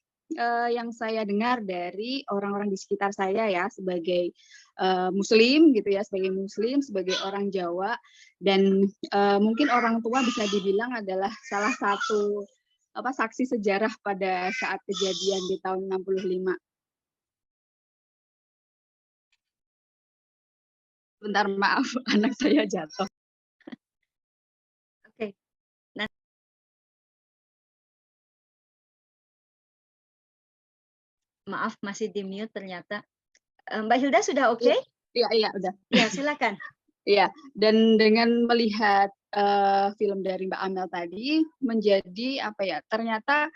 yang saya dengar dari orang-orang di sekitar saya ya, sebagai Muslim gitu ya, sebagai orang Jawa, dan mungkin orang tua bisa dibilang adalah salah satu saksi sejarah pada saat kejadian di tahun 65. Bentar, maaf, anak saya jatuh. Oke. Nah, maaf masih di mute ternyata. Mbak Hilda sudah oke? Iya, udah. Ya, silakan. Iya, dan dengan melihat film dari Mbak Amel tadi menjadi apa ya? Ternyata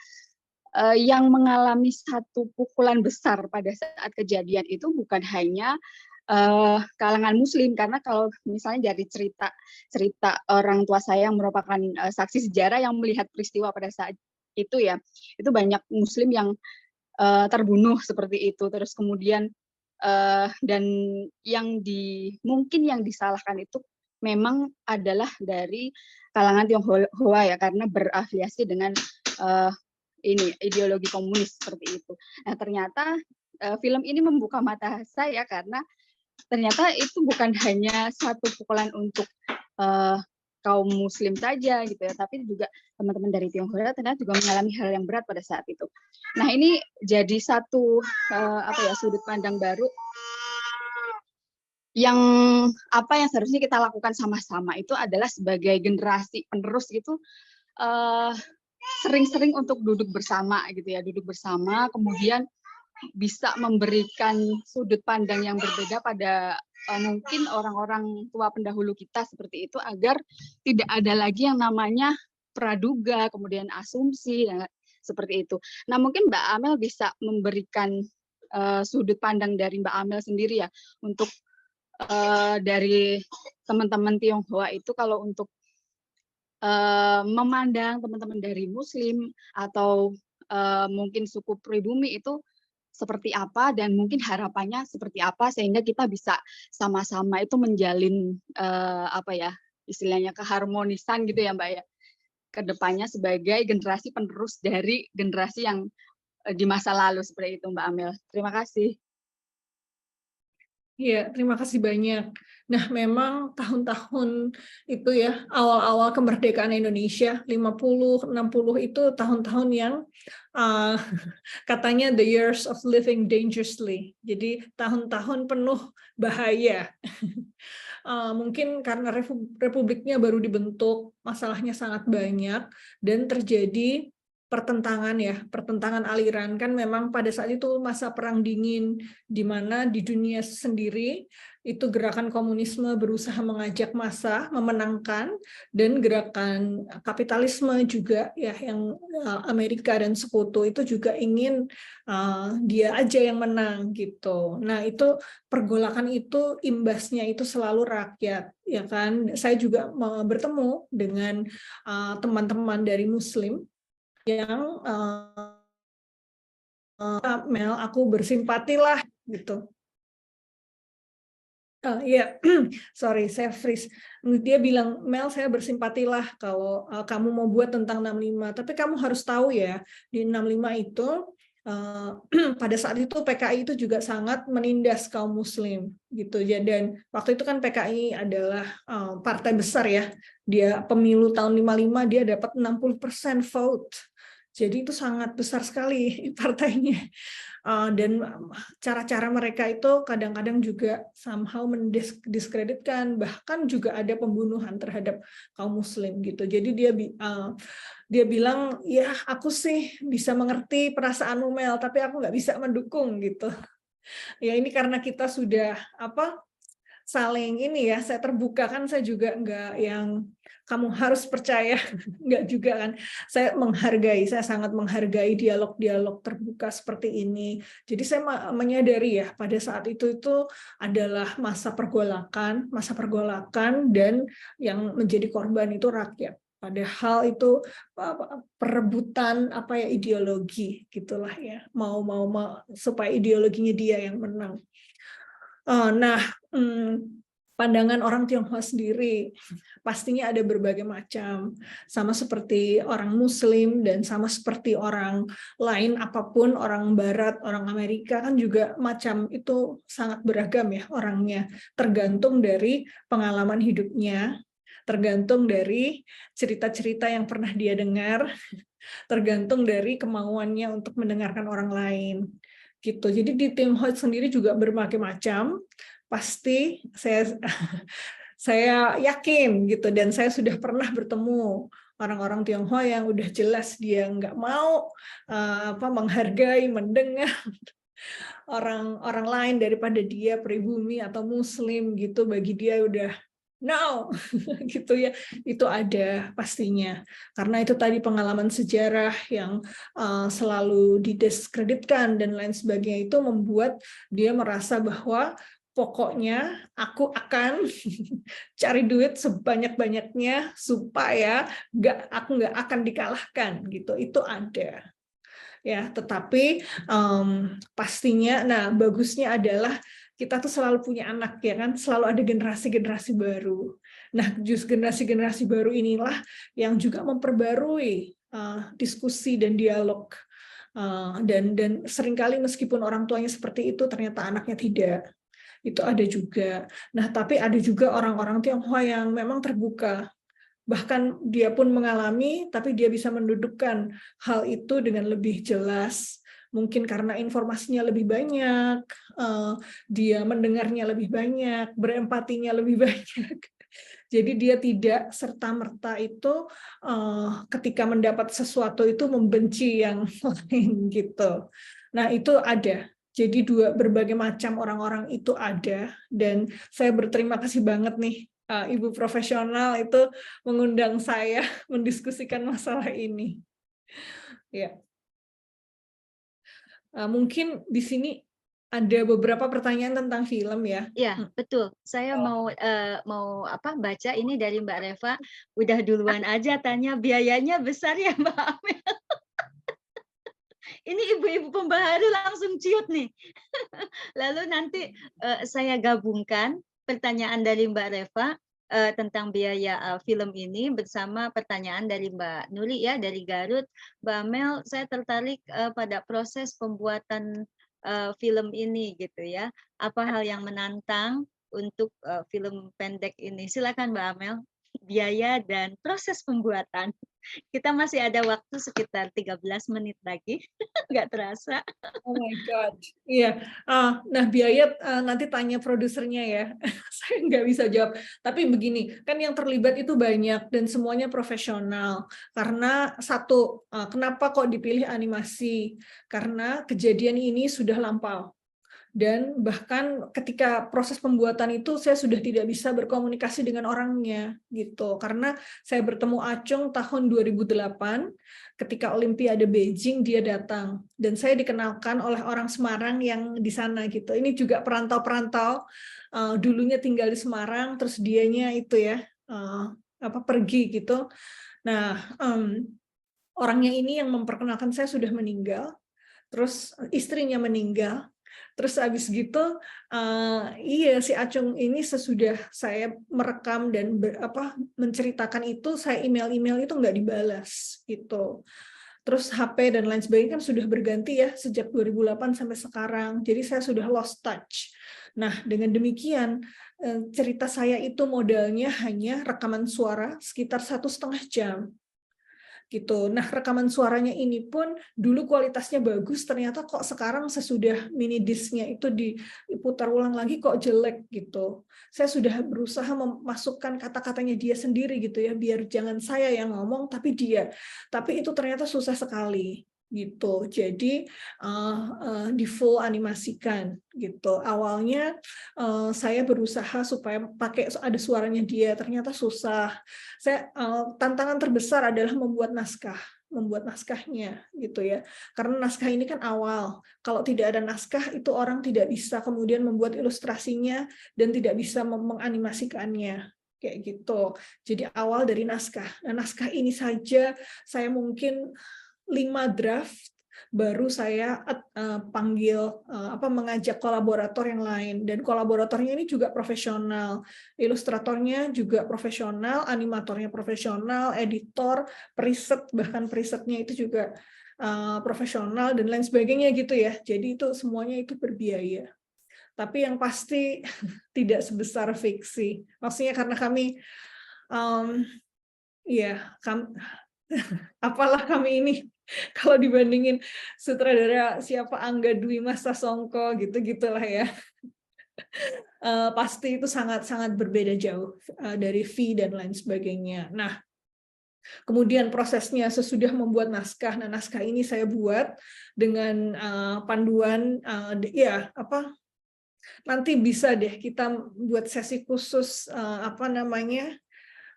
yang mengalami satu pukulan besar pada saat kejadian itu bukan hanya kalangan Muslim, karena kalau misalnya dari cerita orang tua saya yang merupakan saksi sejarah yang melihat peristiwa pada saat itu ya, itu banyak Muslim yang terbunuh seperti itu. Terus kemudian dan mungkin yang disalahkan itu memang adalah dari kalangan Tionghoa ya, karena berafiliasi dengan ideologi komunis seperti itu. Nah, ternyata film ini membuka mata saya karena ternyata itu bukan hanya satu pukulan untuk kaum Muslim saja gitu ya, tapi juga teman-teman dari Tionghoa ternyata juga mengalami hal yang berat pada saat itu. Nah, ini jadi satu sudut pandang baru yang seharusnya kita lakukan sama-sama itu adalah sebagai generasi penerus gitu, sering-sering untuk duduk bersama gitu ya, kemudian bisa memberikan sudut pandang yang berbeda pada mungkin orang-orang tua pendahulu kita seperti itu, agar tidak ada lagi yang namanya praduga, kemudian asumsi, dan seperti itu. Nah, mungkin Mbak Amel bisa memberikan sudut pandang dari Mbak Amel sendiri ya, untuk dari teman-teman Tionghoa itu, kalau untuk memandang teman-teman dari Muslim atau mungkin suku pribumi itu seperti apa, dan mungkin harapannya seperti apa, sehingga kita bisa sama-sama itu menjalin istilahnya keharmonisan gitu ya Mbak ya, ke depannya sebagai generasi penerus dari generasi yang di masa lalu seperti itu Mbak Amel. Terima kasih. Iya, terima kasih banyak. Nah, memang tahun-tahun itu ya, awal-awal kemerdekaan Indonesia, 50, 60 itu tahun-tahun yang katanya the years of living dangerously. Jadi tahun-tahun penuh bahaya. Mungkin karena republiknya baru dibentuk, masalahnya sangat banyak, dan terjadi pertentangan aliran. Kan memang pada saat itu masa perang dingin, di mana di dunia sendiri itu gerakan komunisme berusaha mengajak massa memenangkan, dan gerakan kapitalisme juga ya, yang Amerika dan sekutu itu juga ingin dia aja yang menang gitu. Nah, itu pergolakan itu imbasnya itu selalu rakyat ya kan. Saya juga bertemu dengan teman-teman dari Muslim yang Mel, aku bersimpati lah gitu. Iya, sorry, saya freeze. Dia bilang, Mel, saya bersimpatilah kalau kamu mau buat tentang 65. Tapi kamu harus tahu ya, di 65 itu, pada saat itu PKI itu juga sangat menindas kaum Muslim, gitu ya. Dan waktu itu kan PKI adalah partai besar ya. Dia pemilu tahun 55 dia dapat 60% vote. Jadi itu sangat besar sekali partainya. Dan cara-cara mereka itu kadang-kadang juga somehow mendiskreditkan, bahkan juga ada pembunuhan terhadap kaum Muslim gitu. Jadi dia bilang, ya aku sih bisa mengerti perasaan Mel, tapi aku nggak bisa mendukung gitu. Ya ini karena kita sudah saling ini ya, saya terbuka kan, saya juga nggak yang kamu harus percaya, nggak juga kan. Saya sangat menghargai dialog-dialog terbuka seperti ini. Jadi saya menyadari ya, pada saat itu adalah masa pergolakan dan yang menjadi korban itu rakyat. Padahal itu perebutan ideologi gitulah ya, mau supaya ideologinya dia yang menang. Pandangan orang Tionghoa sendiri pastinya ada berbagai macam, sama seperti orang Muslim dan sama seperti orang lain apapun, orang Barat, orang Amerika kan juga macam itu sangat beragam ya orangnya, tergantung dari pengalaman hidupnya, tergantung dari cerita-cerita yang pernah dia dengar, tergantung dari kemauannya untuk mendengarkan orang lain. Gitu. Jadi di Tionghoa sendiri juga berbagai macam. Pasti saya yakin gitu, dan saya sudah pernah bertemu orang-orang Tionghoa yang udah jelas dia nggak mau menghargai, mendengar orang lain daripada dia pribumi atau Muslim gitu. Bagi dia udah no, gitu ya, itu ada pastinya, karena itu tadi pengalaman sejarah yang selalu didiskreditkan dan lain sebagainya, itu membuat dia merasa bahwa pokoknya aku akan cari duit sebanyak-banyaknya supaya aku nggak akan dikalahkan gitu, itu ada. Ya, tetapi pastinya, nah bagusnya adalah kita tuh selalu punya anak ya kan, selalu ada generasi-generasi baru. Nah, justru generasi-generasi baru inilah yang juga memperbarui diskusi dan dialog. Dan seringkali meskipun orang tuanya seperti itu, ternyata anaknya tidak. Itu ada juga. Nah, tapi ada juga orang-orang Tionghoa yang memang terbuka. Bahkan dia pun mengalami, tapi dia bisa mendudukkan hal itu dengan lebih jelas. Mungkin karena informasinya lebih banyak, dia mendengarnya lebih banyak, berempatinya lebih banyak. Jadi dia tidak serta-merta itu ketika mendapat sesuatu itu membenci yang lain gitu. Nah itu ada. Jadi berbagai macam orang-orang itu ada, dan saya berterima kasih banget nih Ibu profesional itu mengundang saya mendiskusikan masalah ini. Ya. Mungkin di sini ada beberapa pertanyaan tentang film ya. Iya, betul. Saya mau baca ini dari Mbak Reva. Udah duluan aja tanya, biayanya besar ya Mbak Amel. Ini ibu-ibu pembaharu langsung ciut nih. Lalu nanti saya gabungkan pertanyaan dari Mbak Reva tentang biaya film ini bersama pertanyaan dari Mbak Nuri ya dari Garut. Mbak Amel, saya tertarik pada proses pembuatan film ini gitu ya. Apa hal yang menantang untuk film pendek ini? Silakan Mbak Amel. Biaya dan proses pembuatan. Kita masih ada waktu sekitar 13 menit lagi, nggak terasa. Oh my God, iya. Nah biaya nanti tanya produsernya ya, saya nggak bisa jawab. Tapi begini, kan yang terlibat itu banyak dan semuanya profesional. Karena satu, kenapa kok dipilih animasi? Karena kejadian ini sudah lampau. Dan bahkan ketika proses pembuatan itu saya sudah tidak bisa berkomunikasi dengan orangnya gitu, karena saya bertemu Acung tahun 2008 ketika Olimpiade Beijing, dia datang dan saya dikenalkan oleh orang Semarang yang di sana gitu. Ini juga perantau-perantau, dulunya tinggal di Semarang, terus dianya itu ya pergi gitu. Nah orangnya ini yang memperkenalkan saya sudah meninggal, terus istrinya meninggal. Terus abis gitu, iya si Acung ini sesudah saya merekam dan menceritakan itu, saya email itu nggak dibalas gitu. Terus HP dan lain sebagainya kan sudah berganti ya sejak 2008 sampai sekarang. Jadi saya sudah lost touch. Nah, dengan demikian cerita saya itu modalnya hanya rekaman suara sekitar 1,5 jam. Gitu. Nah, rekaman suaranya ini pun dulu kualitasnya bagus, ternyata kok sekarang sesudah mini disknya itu diputar ulang lagi kok jelek gitu. Saya sudah berusaha memasukkan kata-katanya dia sendiri gitu ya, biar jangan saya yang ngomong tapi dia. Tapi itu ternyata susah sekali gitu. Jadi di full animasikan gitu. Awalnya saya berusaha supaya pakai ada suaranya dia, ternyata susah. Saya tantangan terbesar adalah membuat naskahnya gitu ya. Karena naskah ini kan awal. Kalau tidak ada naskah itu orang tidak bisa kemudian membuat ilustrasinya dan tidak bisa menganimasikannya kayak gitu. Jadi awal dari naskah. Nah, naskah ini saja saya mungkin 5 draft baru saya mengajak kolaborator yang lain, dan kolaboratornya ini juga profesional, ilustratornya juga profesional, animatornya profesional, editor, preset, bahkan presetnya itu juga profesional dan lain sebagainya gitu ya. Jadi itu semuanya itu berbiaya. Tapi yang pasti tidak sebesar fiksi. Maksudnya karena kami apalah kami ini kalau dibandingin sutradara siapa Angga Dwi Mas Sasongko gitu-gitulah ya. Pasti itu sangat-sangat berbeda jauh dari fee dan lain sebagainya. Nah, kemudian prosesnya sesudah membuat naskah. Nah, naskah ini saya buat dengan panduan nanti bisa deh kita buat sesi khusus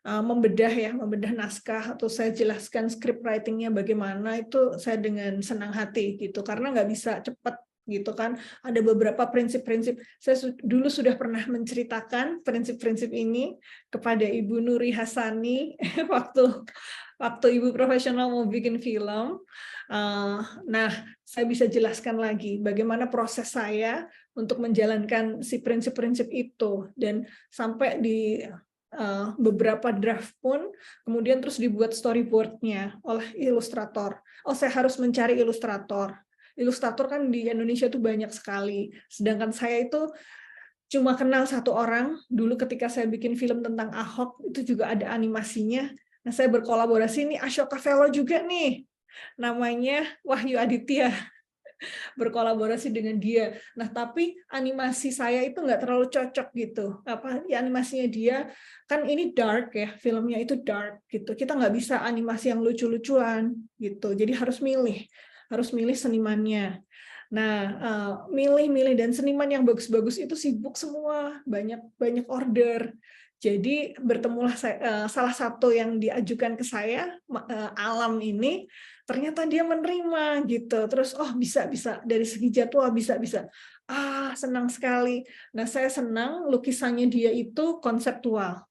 membedah naskah, atau saya jelaskan script writing-nya bagaimana, itu saya dengan senang hati gitu, karena nggak bisa cepat gitu kan. Ada beberapa prinsip-prinsip. Saya dulu sudah pernah menceritakan prinsip-prinsip ini kepada Ibu Nuri Hasani waktu Ibu profesional mau bikin film. Nah, saya bisa jelaskan lagi bagaimana proses saya untuk menjalankan si prinsip-prinsip itu, dan sampai di beberapa draft pun kemudian terus dibuat storyboard-nya oleh ilustrator. Saya harus mencari ilustrator. Ilustrator kan di Indonesia tuh banyak sekali. Sedangkan saya itu cuma kenal satu orang. Dulu ketika saya bikin film tentang Ahok itu juga ada animasinya. Nah, saya berkolaborasi nih Ashoka Velo juga nih. Namanya Wahyu Aditya. Berkolaborasi dengan dia. Nah, tapi animasi saya itu nggak terlalu cocok gitu. Animasinya dia kan ini dark ya, filmnya itu dark gitu. Kita nggak bisa animasi yang lucu-lucuan gitu. Jadi harus milih senimannya. Nah, milih dan seniman yang bagus-bagus itu sibuk semua, banyak order. Jadi bertemulah salah satu yang diajukan ke saya, Alam ini, ternyata dia menerima gitu. Terus bisa dari segi jadwal bisa. Senang sekali. Nah, saya senang lukisannya dia itu konseptual.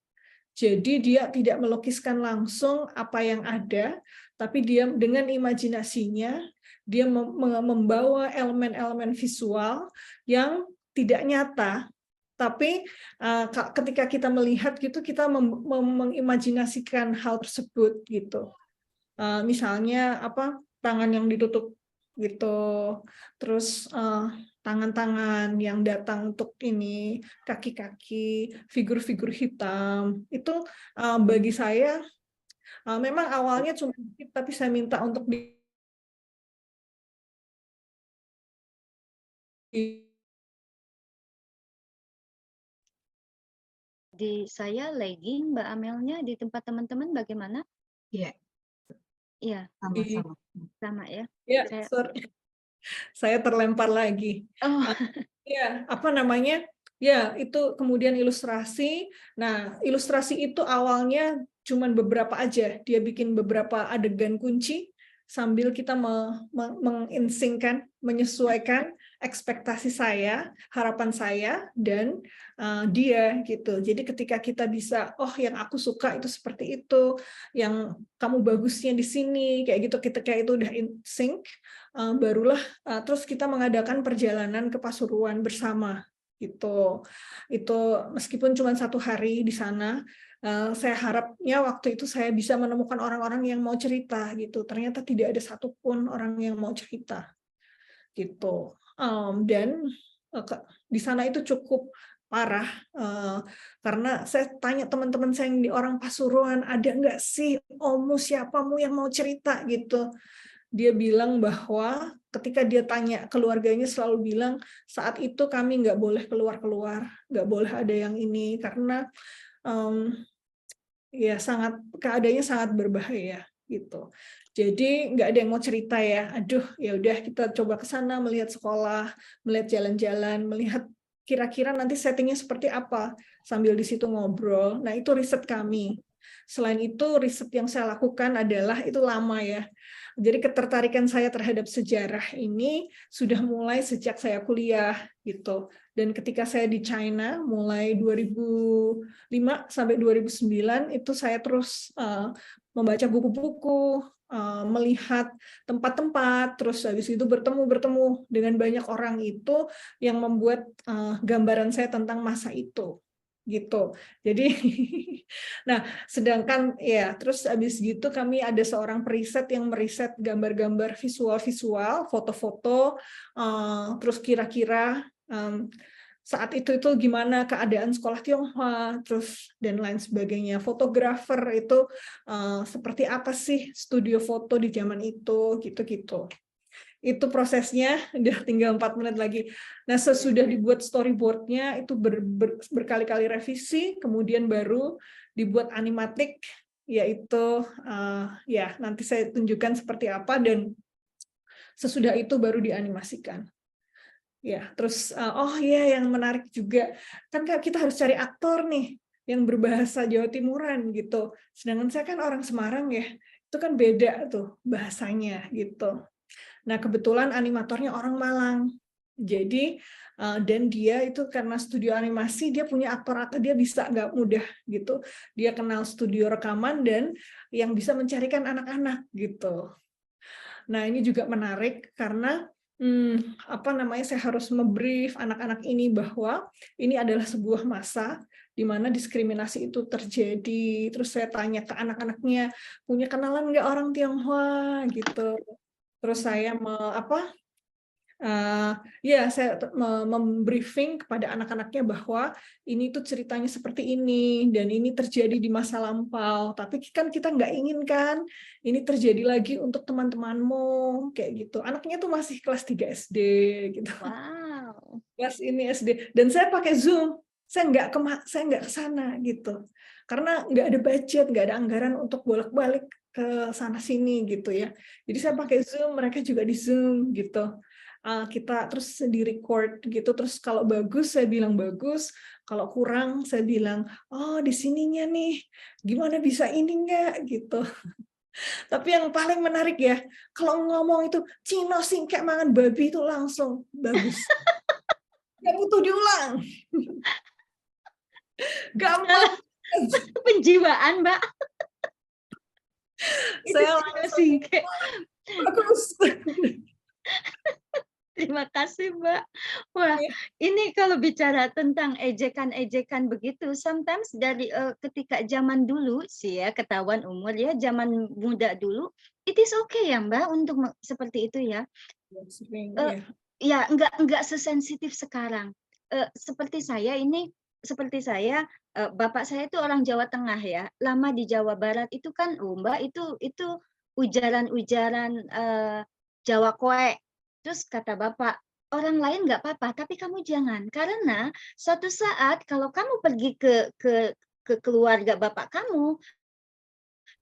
Jadi dia tidak melukiskan langsung apa yang ada, tapi dia dengan imajinasinya dia membawa elemen-elemen visual yang tidak nyata. Tapi ketika kita melihat gitu, kita mengimajinasikan hal tersebut gitu. Misalnya tangan yang ditutup gitu, terus tangan-tangan yang datang untuk ini, kaki-kaki, figur-figur hitam. Itu bagi saya memang awalnya cuma dikit, tapi saya minta untuk Di saya lagging, Mbak Amelnya, di tempat teman-teman bagaimana? Iya. Iya. Sama-sama. Sama ya. Ya, saya terlempar lagi. Ya, Ya, itu kemudian ilustrasi. Nah, ilustrasi itu awalnya cuman beberapa aja. Dia bikin beberapa adegan kunci sambil kita menginsingkan, menyesuaikan ekspektasi saya, harapan saya, dan dia gitu. Jadi ketika kita bisa, oh yang aku suka itu seperti itu, yang kamu bagusnya di sini, kayak gitu, ketika itu udah in sync, barulah terus kita mengadakan perjalanan ke Pasuruan bersama gitu. Itu meskipun cuma 1 hari di sana, saya harapnya waktu itu saya bisa menemukan orang-orang yang mau cerita gitu. Ternyata tidak ada satupun orang yang mau cerita gitu. Dan di sana itu cukup parah karena saya tanya teman-teman saya yang di orang Pasuruan, ada nggak sih omu siapamu yang mau cerita gitu. Dia bilang bahwa ketika dia tanya keluarganya selalu bilang saat itu kami nggak boleh keluar-keluar, nggak boleh ada yang ini karena ya keadaannya sangat berbahaya gitu. Jadi nggak ada yang mau cerita ya. Aduh, ya udah kita coba ke sana melihat sekolah, melihat jalan-jalan, melihat kira-kira nanti settingnya seperti apa sambil di situ ngobrol. Nah itu riset kami. Selain itu riset yang saya lakukan adalah itu lama ya. Jadi ketertarikan saya terhadap sejarah ini sudah mulai sejak saya kuliah gitu. Dan ketika saya di China mulai 2005 sampai 2009 itu saya terus membaca buku-buku, melihat tempat-tempat, terus habis itu bertemu dengan banyak orang itu yang membuat gambaran saya tentang masa itu gitu. Jadi nah, sedangkan ya terus habis gitu kami ada seorang periset yang meriset gambar-gambar visual-visual, foto-foto, terus kira-kira saat itu gimana keadaan sekolah Tionghoa, terus dan lain sebagainya. Fotografer itu seperti apa sih studio foto di zaman itu, gitu-gitu. Itu prosesnya, udah tinggal 4 menit lagi. Nah, sesudah dibuat storyboard-nya, itu berkali-kali revisi, kemudian baru dibuat animatik, yaitu, ya nanti saya tunjukkan seperti apa, dan sesudah itu baru dianimasikan. Ya, terus, oh iya yang menarik juga, kan kita harus cari aktor nih, yang berbahasa Jawa Timuran, gitu. Sedangkan saya kan orang Semarang ya, itu kan beda tuh bahasanya, gitu. Nah, kebetulan animatornya orang Malang. Jadi, dan dia itu karena studio animasi, dia punya aktor-aktor, dia bisa nggak mudah gitu. Dia kenal studio rekaman dan yang bisa mencarikan anak-anak gitu. Nah, ini juga menarik karena saya harus membrief anak-anak ini bahwa ini adalah sebuah masa di mana diskriminasi itu terjadi. Terus saya tanya ke anak-anaknya, punya kenalan nggak orang Tionghoa gitu. Terus saya saya membriefing kepada anak-anaknya bahwa ini tuh ceritanya seperti ini dan ini terjadi di masa lampau. Tapi kan kita nggak inginkan ini terjadi lagi untuk teman-temanmu kayak gitu. Anaknya tuh masih kelas 3 SD gitu. Wow. Kelas ini SD dan saya pakai Zoom. Saya nggak ke sana gitu. Karena nggak ada budget, nggak ada anggaran untuk bolak-balik ke sana sini gitu ya. Jadi saya pakai Zoom, mereka juga di Zoom gitu. Kita terus di record gitu, terus kalau bagus saya bilang bagus, kalau kurang saya bilang oh di sininya nih gimana bisa ini enggak gitu. Tapi yang paling menarik ya kalau ngomong itu Cino singkek mangan babi itu langsung bagus. Nggak butuh diulang. Gampang. Penjiwaan, Mbak. Saya singkek. Bagus. Terima kasih, Mbak. Wah, ini kalau bicara tentang ejekan-ejekan begitu, sometimes dari ketika zaman dulu sih ya, ketahuan umur ya, zaman muda dulu, it is okay ya, Mbak, untuk seperti itu ya. Ya, enggak sesensitif sekarang. Seperti saya, bapak saya itu orang Jawa Tengah ya, lama di Jawa Barat itu kan, Mbak, itu ujaran-ujaran Jawa Koe. Terus kata bapak, orang lain nggak apa-apa, tapi kamu jangan. Karena suatu saat kalau kamu pergi ke keluarga bapak kamu,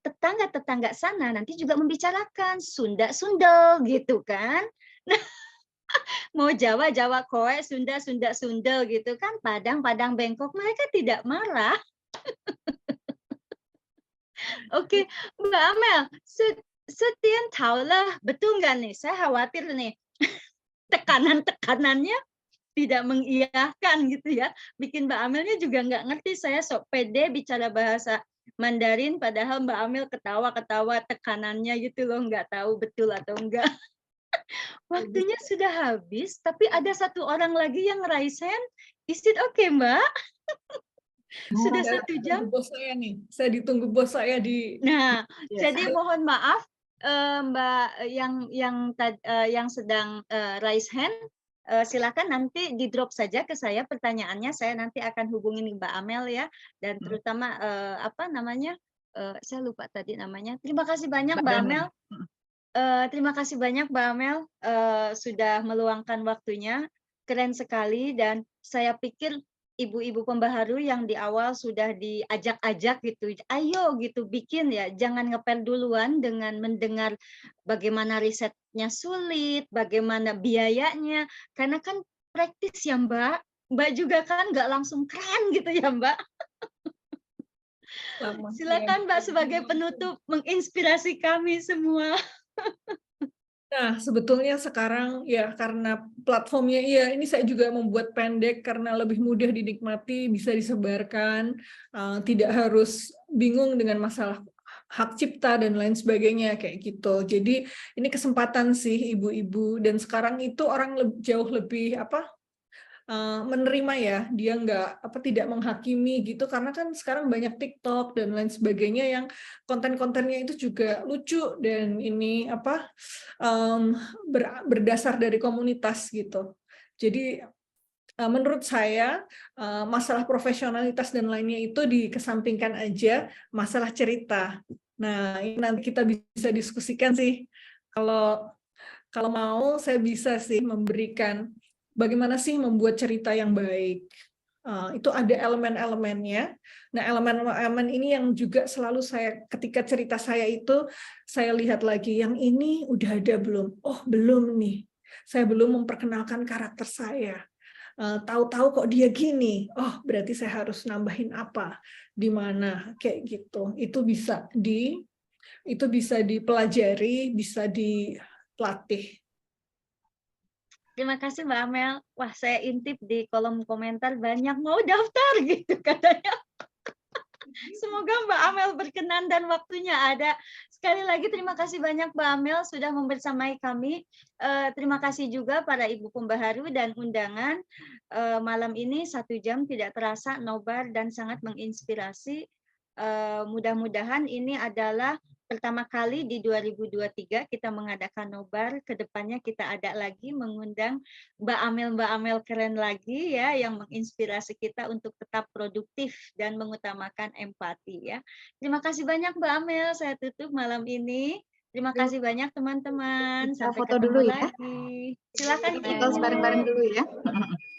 tetangga-tetangga sana nanti juga membicarakan Sunda-Sundel gitu kan. Nah, mau Jawa, Jawa Koe, Sunda, Sunda, Sundel gitu kan, Padang, Padang Bengkok, mereka tidak marah. Oke, Mbak Amel, Setian tahu lah, betul nggak nih? Saya khawatir nih. tekanan-tekanannya tidak mengiyakan gitu ya. Bikin Mbak Amelnya juga nggak ngerti, saya sok pede bicara bahasa Mandarin, padahal Mbak Amel ketawa-ketawa tekanannya gitu loh, nggak tahu betul atau enggak. Waktunya sudah habis, tapi ada satu orang lagi yang raise hand. Is it okay, Mbak? Sudah 1 jam. Bos saya nih, saya ditunggu bos saya di. Nah, Yes. jadi mohon maaf Mbak yang sedang raise hand, silakan nanti di drop saja ke saya pertanyaannya, saya nanti akan hubungin Mbak Amel ya, dan terutama apa namanya, saya lupa tadi namanya. Terima kasih banyak Mbak Amel. Terima kasih banyak Mbak Amel sudah meluangkan waktunya, keren sekali, dan saya pikir ibu-ibu pembaharu yang di awal sudah diajak-ajak gitu, ayo gitu bikin ya, jangan ngepel duluan dengan mendengar bagaimana risetnya sulit, bagaimana biayanya, karena kan praktis ya Mbak. Mbak juga kan nggak langsung keren gitu ya Mbak. Silakan Mbak sebagai penutup menginspirasi kami semua. Nah, sebetulnya sekarang ya karena platformnya ini saya juga membuat pendek karena lebih mudah dinikmati, bisa disebarkan, tidak harus bingung dengan masalah hak cipta dan lain sebagainya kayak gitu. Jadi ini kesempatan sih ibu-ibu, dan sekarang itu orang jauh lebih menerima ya, dia tidak menghakimi gitu, karena kan sekarang banyak TikTok dan lain sebagainya yang konten-kontennya itu juga lucu dan ini berdasar dari komunitas gitu. Jadi menurut saya masalah profesionalitas dan lainnya itu dikesampingkan aja, masalah cerita. Nah, ini nanti kita bisa diskusikan sih. Kalau mau saya bisa sih memberikan bagaimana sih membuat cerita yang baik. Itu ada elemen-elemennya. Nah, elemen-elemen ini yang juga selalu ketika cerita saya itu, saya lihat lagi, yang ini udah ada belum? Oh, belum nih. Saya belum memperkenalkan karakter saya. Tahu-tahu kok dia gini. Oh, berarti saya harus nambahin apa? Di mana? Kayak gitu. Itu bisa dipelajari, bisa dilatih. Terima kasih Mbak Amel. Wah, saya intip di kolom komentar banyak mau daftar gitu katanya. Semoga Mbak Amel berkenan dan waktunya ada. Sekali lagi terima kasih banyak Mbak Amel sudah membersamai kami. Terima kasih juga para ibu pembaharu dan undangan. Malam ini 1 jam tidak terasa nobar dan sangat menginspirasi. Mudah-mudahan ini adalah pertama kali di 2023 kita mengadakan nobar. Kedepannya kita ada lagi mengundang Mbak Amel keren lagi ya, yang menginspirasi kita untuk tetap produktif dan mengutamakan empati ya. Terima kasih banyak Mbak Amel, saya tutup malam ini. Terima kasih banyak teman-teman. Kita Sampai foto ketemu dulu ya. lagi. Silakan Kita Ibu. bareng-bareng dulu ya.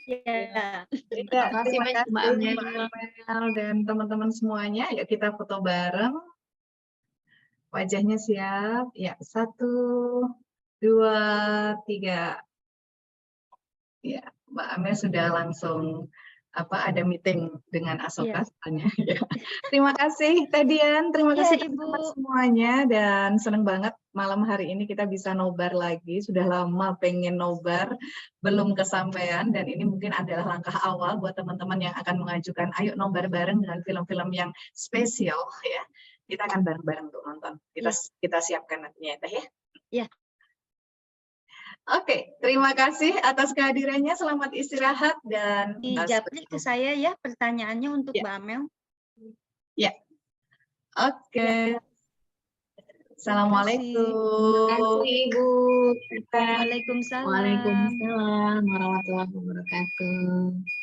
Ya. Terima kasih banyak Mbak Amel dan teman-teman semuanya. Yuk kita foto bareng. Wajahnya siap. Ya, 1, 2, 3. Ya, Mbak Amel sudah langsung ada meeting dengan Asoka soalnya. Ya. Terima kasih Teh Dian, terima kasih teman-teman semuanya, dan senang banget malam hari ini kita bisa nobar lagi. Sudah lama pengen nobar, belum kesampaian, dan ini mungkin adalah langkah awal buat teman-teman yang akan mengajukan ayo nobar bareng dengan film-film yang spesial ya. Kita akan bareng-bareng untuk nonton. Kita siapkan nantinya ya Teh ya. Ya. Oke, terima kasih atas kehadirannya. Selamat istirahat dan dijapri ke saya ya pertanyaannya untuk Mbak Amel. Ya. Oke. Assalamualaikum. Terima kasih Ibu. Waalaikumsalam. Waalaikumsalam warahmatullahi wabarakatuh.